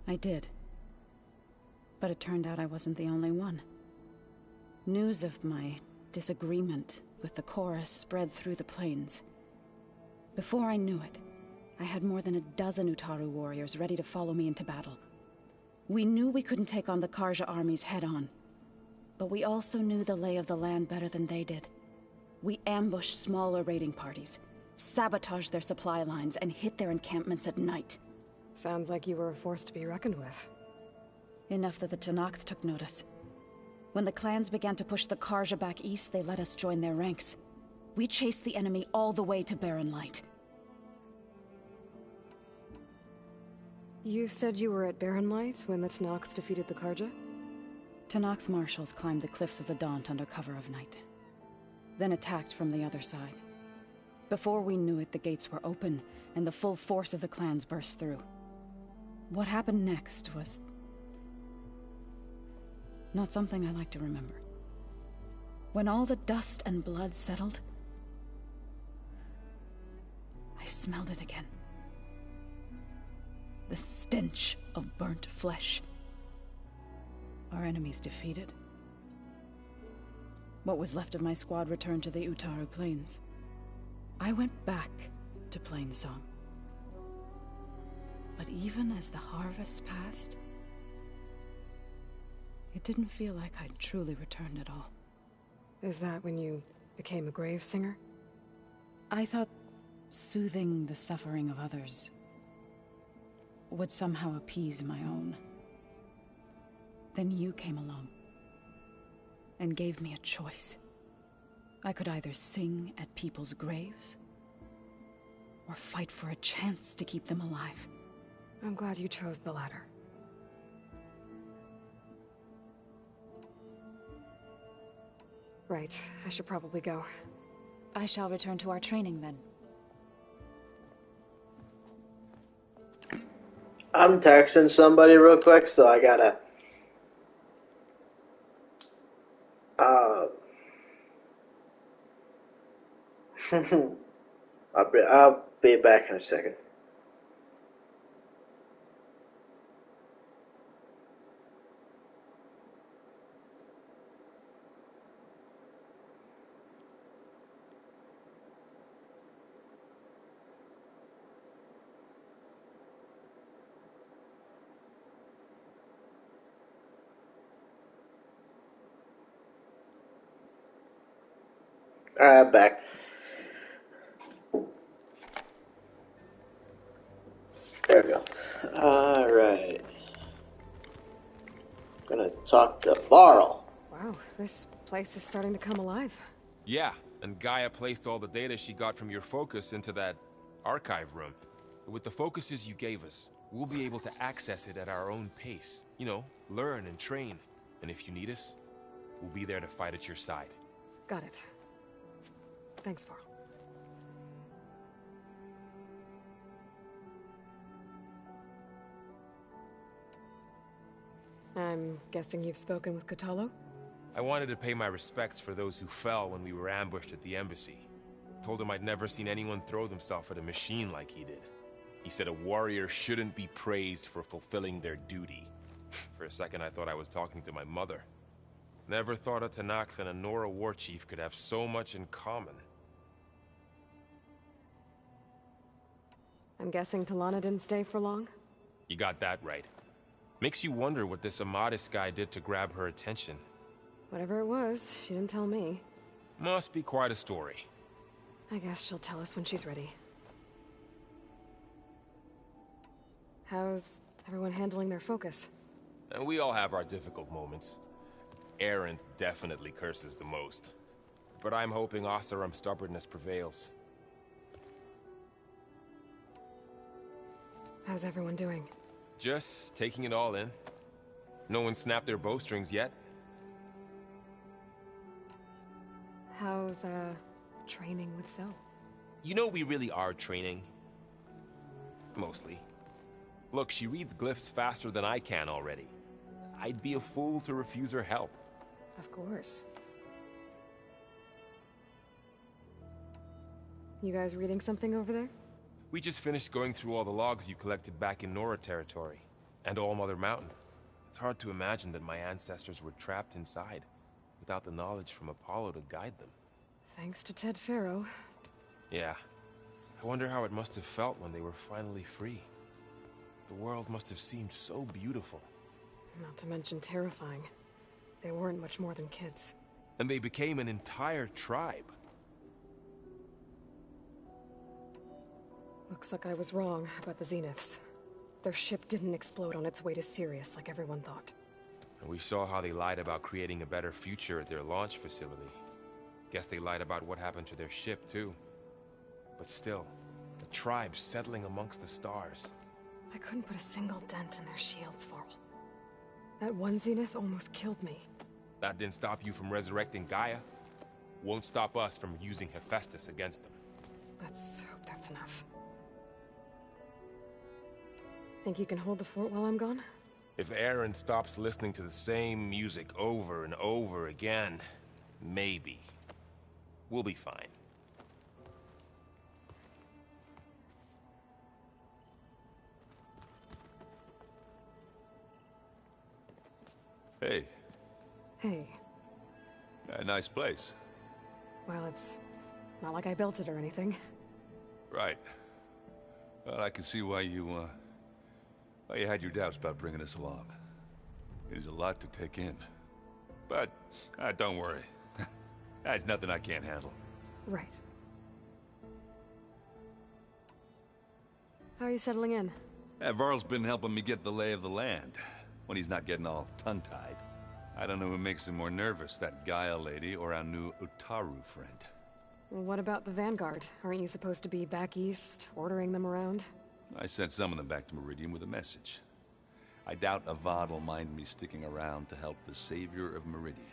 Speaker 17: I did. But it turned out I wasn't the only one. News of my disagreement with the chorus spread through the plains. Before I knew it, I had more than a dozen Utaru warriors ready to follow me into battle. We knew we couldn't take on the Karja armies head-on, but we also knew the lay of the land better than they did. We ambushed smaller raiding parties, sabotaged their supply lines, and hit their encampments at night.
Speaker 3: Sounds like you were a force to be reckoned with.
Speaker 17: Enough that the Tenakth took notice. When the clans began to push the Karja back east, they let us join their ranks. We chased the enemy all the way to Barren Light.
Speaker 3: You said you were at Barren Light when the Tenakth defeated the Karja?
Speaker 17: Tenakth marshals climbed the cliffs of the Daunt under cover of night, then attacked from the other side. Before we knew it, the gates were open, and the full force of the clans burst through. What happened next was not something I like to remember. When all the dust and blood settled, I smelled it again. The stench of burnt flesh. Our enemies defeated. What was left of my squad returned to the Utaru Plains. I went back to Plainsong. But even as the harvest passed, it didn't feel like I'd truly returned at all.
Speaker 3: Is that when you became a grave singer?
Speaker 17: I thought soothing the suffering of others would somehow appease my own. Then you came along and gave me a choice. I could either sing at people's graves or fight for a chance to keep them alive.
Speaker 3: I'm glad you chose the latter. Right, I should probably go.
Speaker 17: I shall return to our training then.
Speaker 1: I'm texting somebody real quick, so I gotta... I'll be back in a second. Alright, I'm back. There we go. Alright. Gonna talk to Varl.
Speaker 3: Wow, this place is starting to come alive.
Speaker 15: Yeah, and Gaia placed all the data she got from your focus into that archive room. With the focuses you gave us, we'll be able to access it at our own pace. You know, learn and train. And if you need us, we'll be there to fight at your side.
Speaker 3: Got it. Thanks, Varl. I'm guessing you've spoken with Kotallo?
Speaker 15: I wanted to pay my respects for those who fell when we were ambushed at the embassy. Told him I'd never seen anyone throw themselves at a machine like he did. He said a warrior shouldn't be praised for fulfilling their duty. For a second I thought I was talking to my mother. Never thought a Tenakth and a Nora war chief could have so much in common.
Speaker 3: I'm guessing Talana didn't stay for long?
Speaker 15: You got that right. Makes you wonder what this Amadis guy did to grab her attention.
Speaker 3: Whatever it was, she didn't tell me.
Speaker 15: Must be quite a story.
Speaker 3: I guess she'll tell us when she's ready. How's everyone handling their focus?
Speaker 15: And we all have our difficult moments. Erend definitely curses the most. But I'm hoping Oseram's stubbornness prevails.
Speaker 3: How's everyone doing?
Speaker 15: Just taking it all in. No one snapped their bowstrings yet.
Speaker 3: How's, training with Zoe?
Speaker 15: You know we really are training. Mostly. Look, she reads glyphs faster than I can already. I'd be a fool to refuse her help.
Speaker 3: Of course. You guys reading something over there?
Speaker 15: We just finished going through all the logs you collected back in Nora territory, and All Mother Mountain. It's hard to imagine that my ancestors were trapped inside, without the knowledge from Apollo to guide them.
Speaker 3: Thanks to Ted Faro.
Speaker 15: Yeah. I wonder how it must have felt when they were finally free. The world must have seemed so beautiful.
Speaker 3: Not to mention terrifying. They weren't much more than kids.
Speaker 15: And they became an entire tribe.
Speaker 3: Looks like I was wrong about the Zeniths. Their ship didn't explode on its way to Sirius like everyone thought.
Speaker 15: And we saw how they lied about creating a better future at their launch facility. Guess they lied about what happened to their ship, too. But still, the tribe settling amongst the stars.
Speaker 3: I couldn't put a single dent in their shields, Varl. That one Zenith almost killed me.
Speaker 15: That didn't stop you from resurrecting Gaia. Won't stop us from using Hephaestus against them.
Speaker 3: Let's hope that's enough. Think you can hold the fort while I'm gone?
Speaker 15: If Aaron stops listening to the same music over and over again, maybe. We'll be fine.
Speaker 16: Hey.
Speaker 3: Hey.
Speaker 16: A nice place.
Speaker 3: Well, it's not like I built it or anything.
Speaker 16: Right. Well, I can see why you had your doubts about bringing us along. It is a lot to take in. But, don't worry. That's nothing I can't handle.
Speaker 3: Right. How are you settling in?
Speaker 16: Varl's been helping me get the lay of the land, when he's not getting all tongue-tied. I don't know who makes him more nervous, that Gaia lady or our new Utaru friend.
Speaker 3: Well, what about the Vanguard? Aren't you supposed to be back east, ordering them around?
Speaker 16: I sent some of them back to Meridian with a message. I doubt Avad will mind me sticking around to help the savior of Meridian.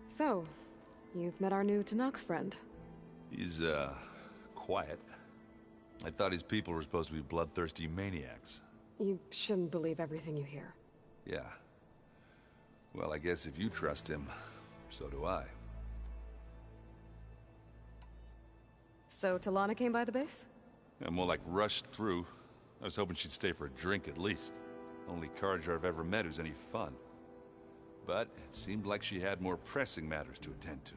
Speaker 3: So, you've met our new Tanakh friend.
Speaker 16: He's, quiet. I thought his people were supposed to be bloodthirsty maniacs.
Speaker 3: You shouldn't believe everything you hear.
Speaker 16: Yeah. Well, I guess if you trust him, so do I.
Speaker 3: So, Talana came by the base?
Speaker 16: Yeah, more like rushed through. I was hoping she'd stay for a drink at least. Only Carja I've ever met who's any fun. But it seemed like she had more pressing matters to attend to.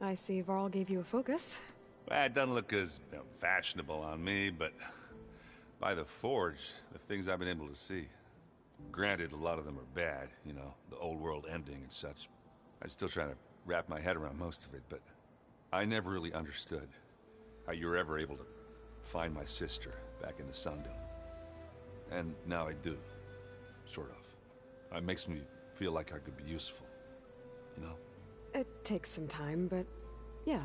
Speaker 3: I see Varl gave you a focus.
Speaker 16: Well, it doesn't look as fashionable on me, but by the Forge, the things I've been able to see. Granted, a lot of them are bad, you know, the old world ending and such. I'm still trying to wrap my head around most of it, but I never really understood how you were ever able to find my sister back in the Sundom. And now I do, sort of. It makes me feel like I could be useful, you know?
Speaker 3: It takes some time, but yeah.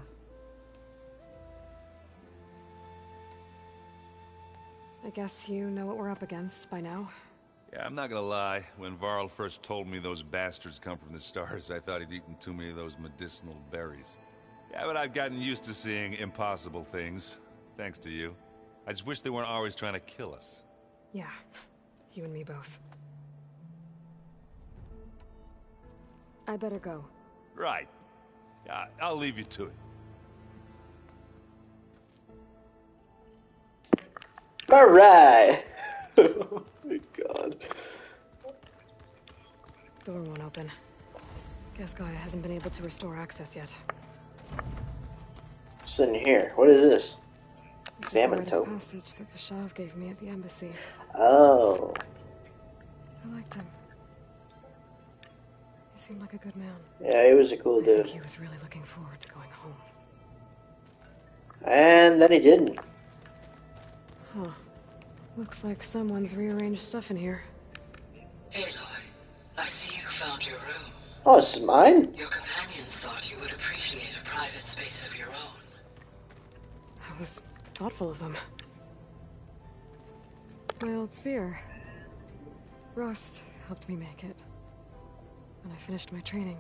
Speaker 3: I guess you know what we're up against by now.
Speaker 16: Yeah, I'm not gonna lie. When Varl first told me those bastards come from the stars, I thought he'd eaten too many of those medicinal berries. Yeah, but I've gotten used to seeing impossible things, thanks to you. I just wish they weren't always trying to kill us.
Speaker 3: Yeah, you and me both. I better go.
Speaker 16: Right. Yeah, I'll leave you to it.
Speaker 1: Alright! Oh my god.
Speaker 3: Door won't open. Guess Gaia hasn't been able to restore access yet.
Speaker 1: What's in here? What is this?
Speaker 3: This
Speaker 1: Salmon
Speaker 3: is the rite of
Speaker 1: totem.
Speaker 3: passage that Vashav gave me at the embassy.
Speaker 1: Oh.
Speaker 3: I liked him. He seemed like a good man.
Speaker 1: Yeah, he was a cool
Speaker 3: I think
Speaker 1: dude.
Speaker 3: he was really looking forward to going home.
Speaker 1: And then he didn't.
Speaker 3: Huh. Looks like someone's rearranged stuff in here.
Speaker 11: Aloy, I see you found your room.
Speaker 1: Oh, this is mine?
Speaker 11: Your companions just thought you would appreciate a private space of your own.
Speaker 3: That was thoughtful of them. My old spear. Rust helped me make it. When I finished my training.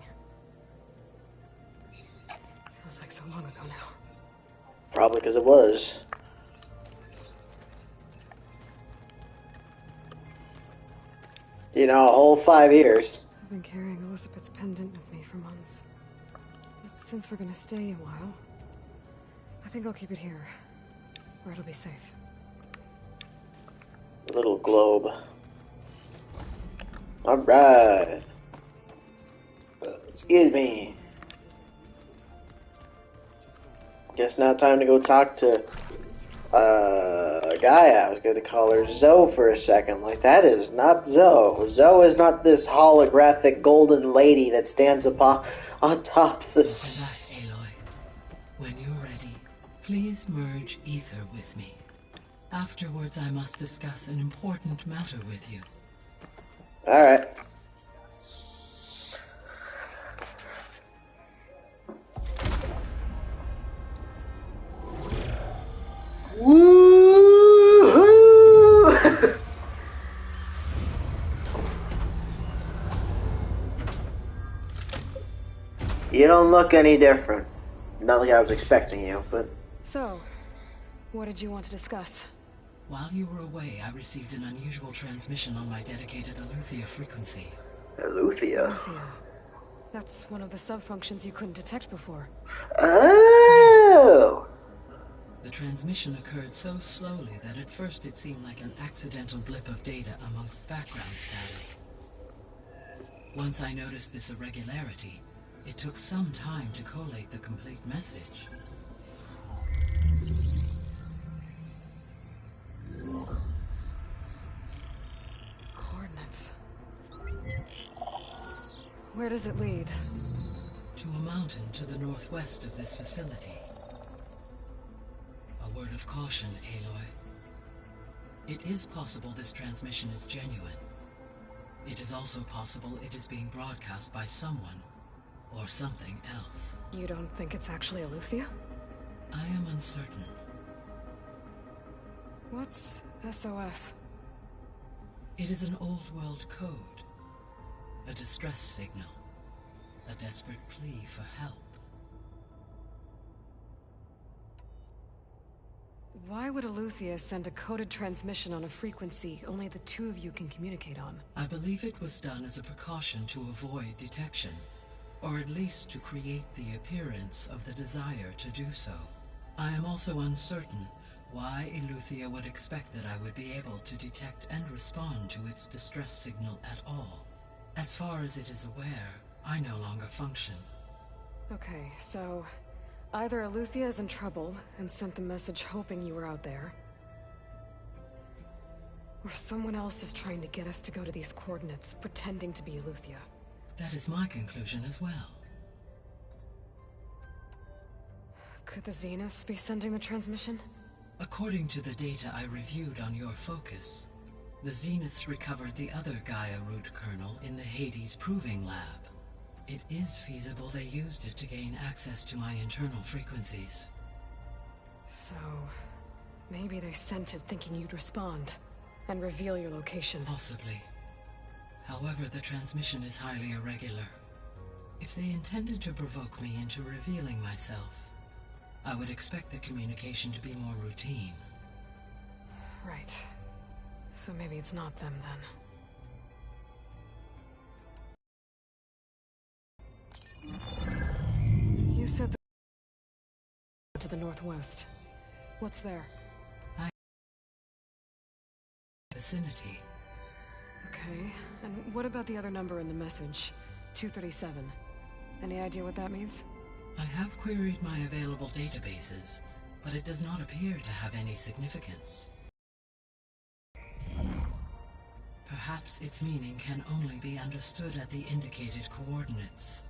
Speaker 3: Feels like so long ago now.
Speaker 1: Probably because it was. You know, a whole 5 years.
Speaker 3: I've been carrying Elizabeth's pendant with me for months. But since we're gonna stay a while, I think I'll keep it here, where it'll be safe.
Speaker 1: Little globe. Alright. Excuse me. Guess now time to go talk to Gaia. I was going to call her Zoe for a second. Like, that is not Zoe. Zoe is not this holographic golden lady that stands upon on top of this.
Speaker 11: Welcome back, Aloy. When you're ready, please merge ether with me. Afterwards, I must discuss an important matter with you.
Speaker 1: Alright. Woo-hoo! You don't look any different. Not like I was expecting you, but...
Speaker 3: So, what did you want to discuss?
Speaker 11: While you were away, I received an unusual transmission on my dedicated Eleuthia frequency.
Speaker 1: Eleuthia?
Speaker 3: Eleuthia. That's one of the sub-functions you couldn't detect before.
Speaker 1: Oh!
Speaker 11: Yes. The transmission occurred so slowly that at first it seemed like an accidental blip of data amongst background static. Once I noticed this irregularity, it took some time to collate the complete message.
Speaker 3: Coordinates. Where does it lead?
Speaker 11: To a mountain to the northwest of this facility. A word of caution, Aloy. It is possible this transmission is genuine. It is also possible it is being broadcast by someone or something else.
Speaker 3: You don't think it's actually Eleuthia?
Speaker 11: I am uncertain.
Speaker 3: What's SOS?
Speaker 11: It is an old world code. A distress signal. A desperate plea for help.
Speaker 3: Why would Eleuthia send a coded transmission on a frequency only the two of you can communicate on?
Speaker 11: I believe it was done as a precaution to avoid detection, or at least to create the appearance of the desire to do so. I am also uncertain why Eleuthia would expect that I would be able to detect and respond to its distress signal at all. As far as it is aware, I no longer function.
Speaker 3: Okay, so... either Eleuthia is in trouble and sent the message hoping you were out there, or someone else is trying to get us to go to these coordinates, pretending to be Eleuthia.
Speaker 11: That is my conclusion as well.
Speaker 3: Could the Zeniths be sending the transmission?
Speaker 11: According to the data I reviewed on your focus, the Zeniths recovered the other Gaia root kernel in the Hades Proving Lab. It is feasible they used it to gain access to my internal frequencies.
Speaker 3: So... maybe they sent it thinking you'd respond, and reveal your location.
Speaker 11: Possibly. However, the transmission is highly irregular. If they intended to provoke me into revealing myself, I would expect the communication to be more routine.
Speaker 3: Right. So maybe it's not them, then. You said to the northwest. What's there?
Speaker 11: Vicinity.
Speaker 3: Okay, and what about the other number in the message? 237. Any idea what that means?
Speaker 11: I have queried my available databases, but it does not appear to have any significance. Perhaps its meaning can only be understood at the indicated coordinates.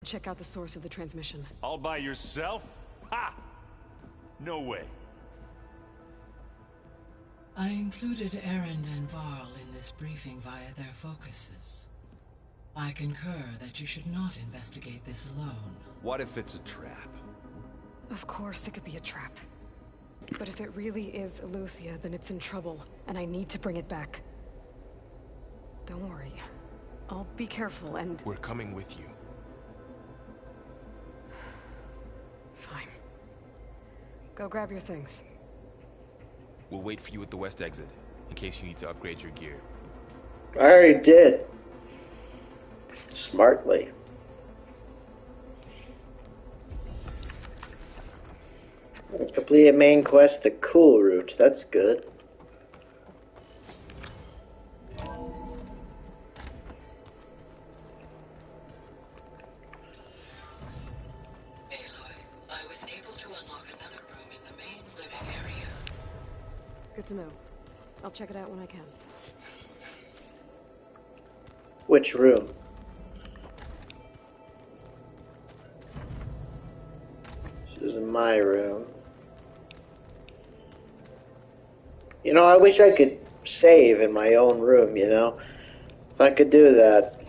Speaker 3: Check out the source of the transmission.
Speaker 18: All by yourself? Ha! No way.
Speaker 19: I included Erend and Varl in this briefing via their focuses. I concur that you should not investigate this alone.
Speaker 16: What if it's a trap?
Speaker 3: Of course it could be a trap. But if it really is Eleuthia, then it's in trouble, and I need to bring it back. Don't worry. I'll be careful and...
Speaker 15: We're coming with you.
Speaker 3: Fine. Go grab your things.
Speaker 15: We'll wait for you at the west exit, in case you need to upgrade your gear.
Speaker 1: I already did. Smartly. Complete a main quest, the KULRUT. That's good.
Speaker 3: Good to know. I'll check it out when I can.
Speaker 1: Which room? This is my room. You know, I wish I could save in my own room, you know? If I could do that.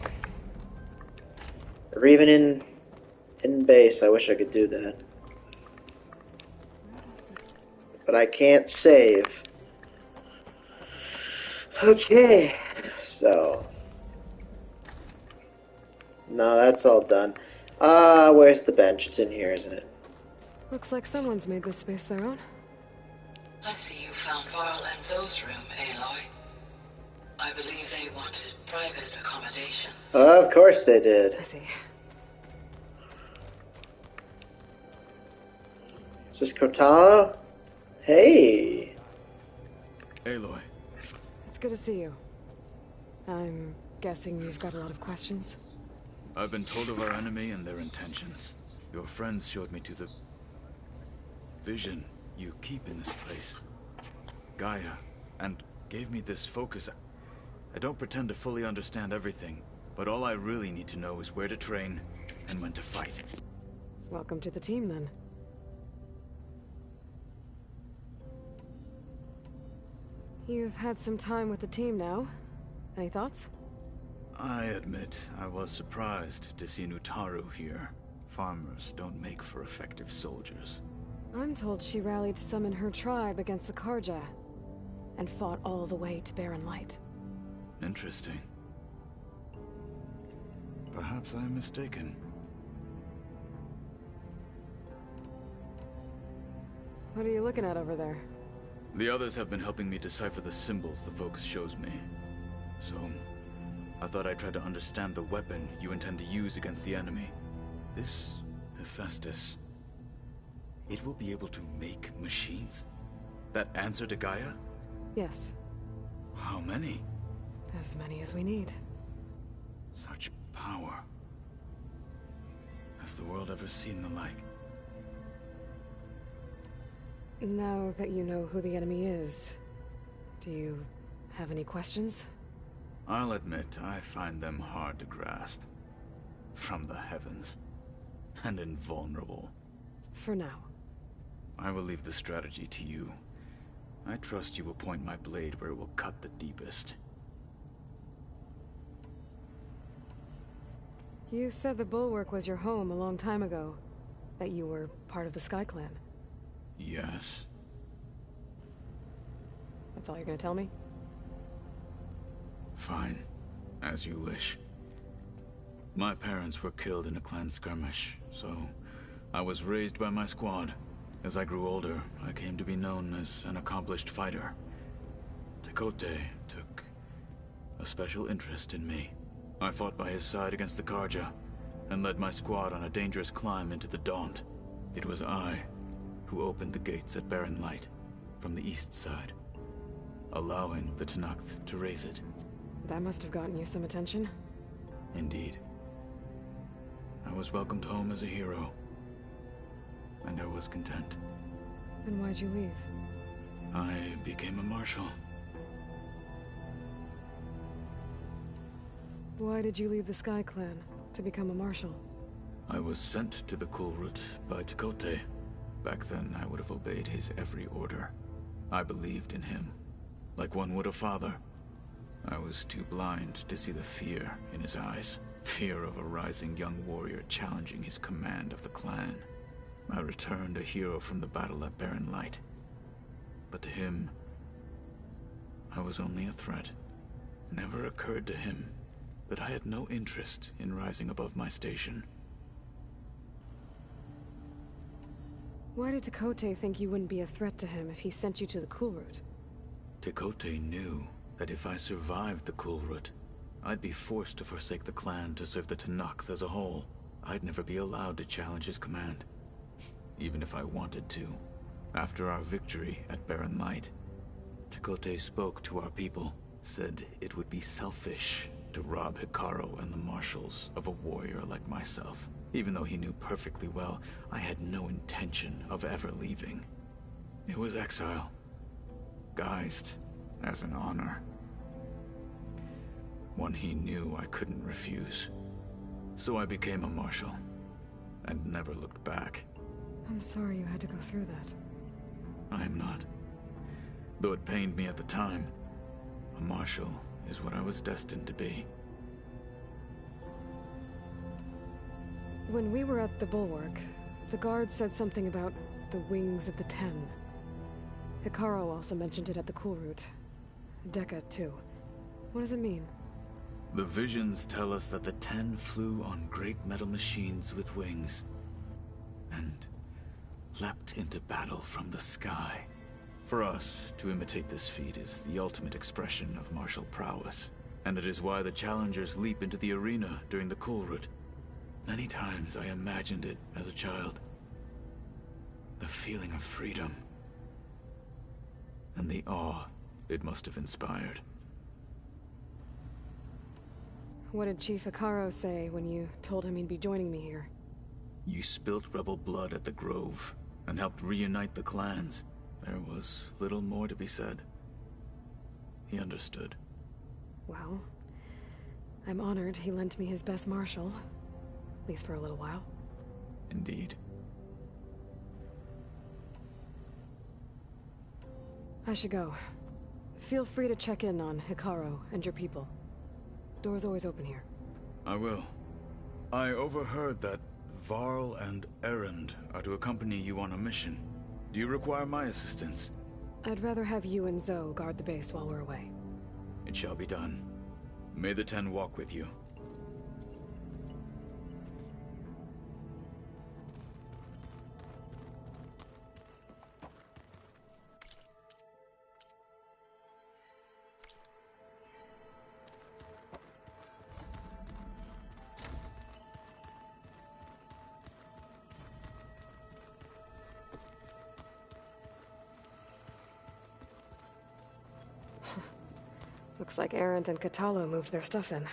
Speaker 1: Or even in base, I wish I could do that. But I can't save. Okay, so... No, that's all done. Where's the bench? It's in here, isn't it?
Speaker 3: Looks like someone's made this space their own.
Speaker 19: I see you found Varl and Zoe's room, Aloy. I believe they wanted private accommodation.
Speaker 1: Of course they did.
Speaker 3: I see.
Speaker 1: Is this Cortalo? Hey!
Speaker 5: Aloy.
Speaker 3: It's good to see you. I'm guessing you've got a lot of questions?
Speaker 5: I've been told of our enemy and their intentions. Your friends showed me to the vision you keep in this place, Gaia, and gave me this focus. I don't pretend to fully understand everything, but all I really need to know is where to train and when to fight.
Speaker 3: Welcome to the team, then. You've had some time with the team now. Any thoughts?
Speaker 5: I admit, I was surprised to see Nutaru here. Farmers don't make for effective soldiers.
Speaker 3: I'm told she rallied some in her tribe against the Karja, and fought all the way to Barren Light.
Speaker 5: Interesting. Perhaps I'm mistaken.
Speaker 3: What are you looking at over there?
Speaker 5: The others have been helping me decipher the symbols the focus shows me. So, I thought I'd try to understand the weapon you intend to use against the enemy. This Hephaestus, it will be able to make machines? That answer to Gaia?
Speaker 3: Yes.
Speaker 5: How many?
Speaker 3: As many as we need.
Speaker 5: Such power. Has the world ever seen the like?
Speaker 3: Now that you know who the enemy is, do you have any questions?
Speaker 5: I'll admit, I find them hard to grasp. From the heavens. And invulnerable.
Speaker 3: For now.
Speaker 5: I will leave the strategy to you. I trust you will point my blade where it will cut the deepest.
Speaker 3: You said the Bulwark was your home a long time ago. That you were part of the Sky Clan.
Speaker 5: Yes.
Speaker 3: That's all you're gonna tell me?
Speaker 5: Fine. As you wish. My parents were killed in a clan skirmish, so I was raised by my squad. As I grew older, I came to be known as an accomplished fighter. Tekote took a special interest in me. I fought by his side against the Karja, and led my squad on a dangerous climb into the Daunt. It was I who opened the gates at Barren Light, from the east side, allowing the Tenakth to raise it.
Speaker 3: That must have gotten you some attention.
Speaker 5: Indeed. I was welcomed home as a hero, and I was content.
Speaker 3: And why'd you leave?
Speaker 5: I became a marshal.
Speaker 3: Why did you leave the Sky Clan to become a marshal?
Speaker 5: I was sent to the KULRUT by Tekote. Back then, I would have obeyed his every order. I believed in him, like one would a father. I was too blind to see the fear in his eyes. Fear of a rising young warrior challenging his command of the clan. I returned a hero from the battle at Barren Light. But to him, I was only a threat. Never occurred to him that I had no interest in rising above my station.
Speaker 3: Why did Tekote think you wouldn't be a threat to him if he sent you to the KULRUT?
Speaker 5: Tekote knew that if I survived the KULRUT, I'd be forced to forsake the clan to serve the Tenakth as a whole. I'd never be allowed to challenge his command, even if I wanted to. After our victory at Barren Light, Tekote spoke to our people, said it would be selfish to rob Hikaru and the Marshals of a warrior like myself, even though he knew perfectly well I had no intention of ever leaving. It was exile, guised as an honor. One he knew I couldn't refuse. So I became a Marshal, and never looked back.
Speaker 3: I'm sorry you had to go through that.
Speaker 5: I am not. Though it pained me at the time, a Marshal is what I was destined to be.
Speaker 3: When we were at the Bulwark, the guard said something about the Wings of the Ten. Hikaru also mentioned it at the KULRUT. Dekka, too. What does it mean?
Speaker 5: The visions tell us that the Ten flew on great metal machines with wings, and leapt into battle from the sky. For us, to imitate this feat is the ultimate expression of martial prowess, and it is why the challengers leap into the arena during the KULRUT. Many times I imagined it as a child. The feeling of freedom, and the awe it must have inspired.
Speaker 3: What did Chief Hikaru say when you told him he'd be joining me here?
Speaker 5: You spilt rebel blood at the Grove, and helped reunite the clans. There was little more to be said. He understood.
Speaker 3: Well, I'm honored he lent me his best marshal. At least for a little while.
Speaker 5: Indeed.
Speaker 3: I should go. Feel free to check in on Hikaru and your people. Door's always open here.
Speaker 5: I will. I overheard that Varl and Erend are to accompany you on a mission. Do you require my assistance?
Speaker 3: I'd rather have you and Zoe guard the base while we're away.
Speaker 5: It shall be done. May the Ten walk with you.
Speaker 3: Looks like Erend and Katalo moved their stuff in.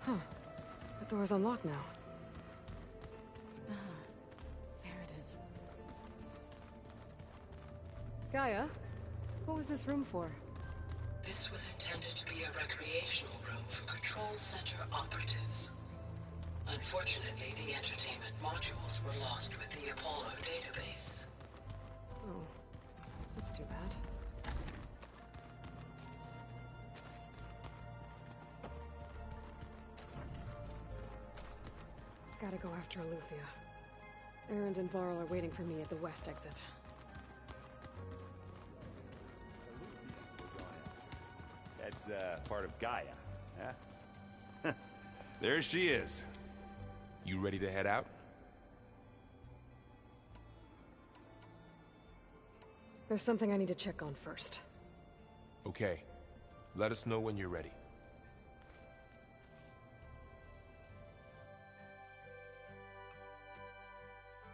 Speaker 3: Huh. The door's unlocked now.
Speaker 17: There it is.
Speaker 3: Gaia, what was this room for?
Speaker 19: This was intended to be a recreational room for Control Center operatives. Unfortunately, the entertainment modules were lost with the Apollo database.
Speaker 3: Oh, that's too bad. Gotta go after Aletheia. Erend and Varl are waiting for me at the west exit.
Speaker 16: That's part of Gaia, huh? There she is.
Speaker 15: You ready to head out?
Speaker 3: There's something I need to check on first.
Speaker 15: Okay. Let us know when you're ready.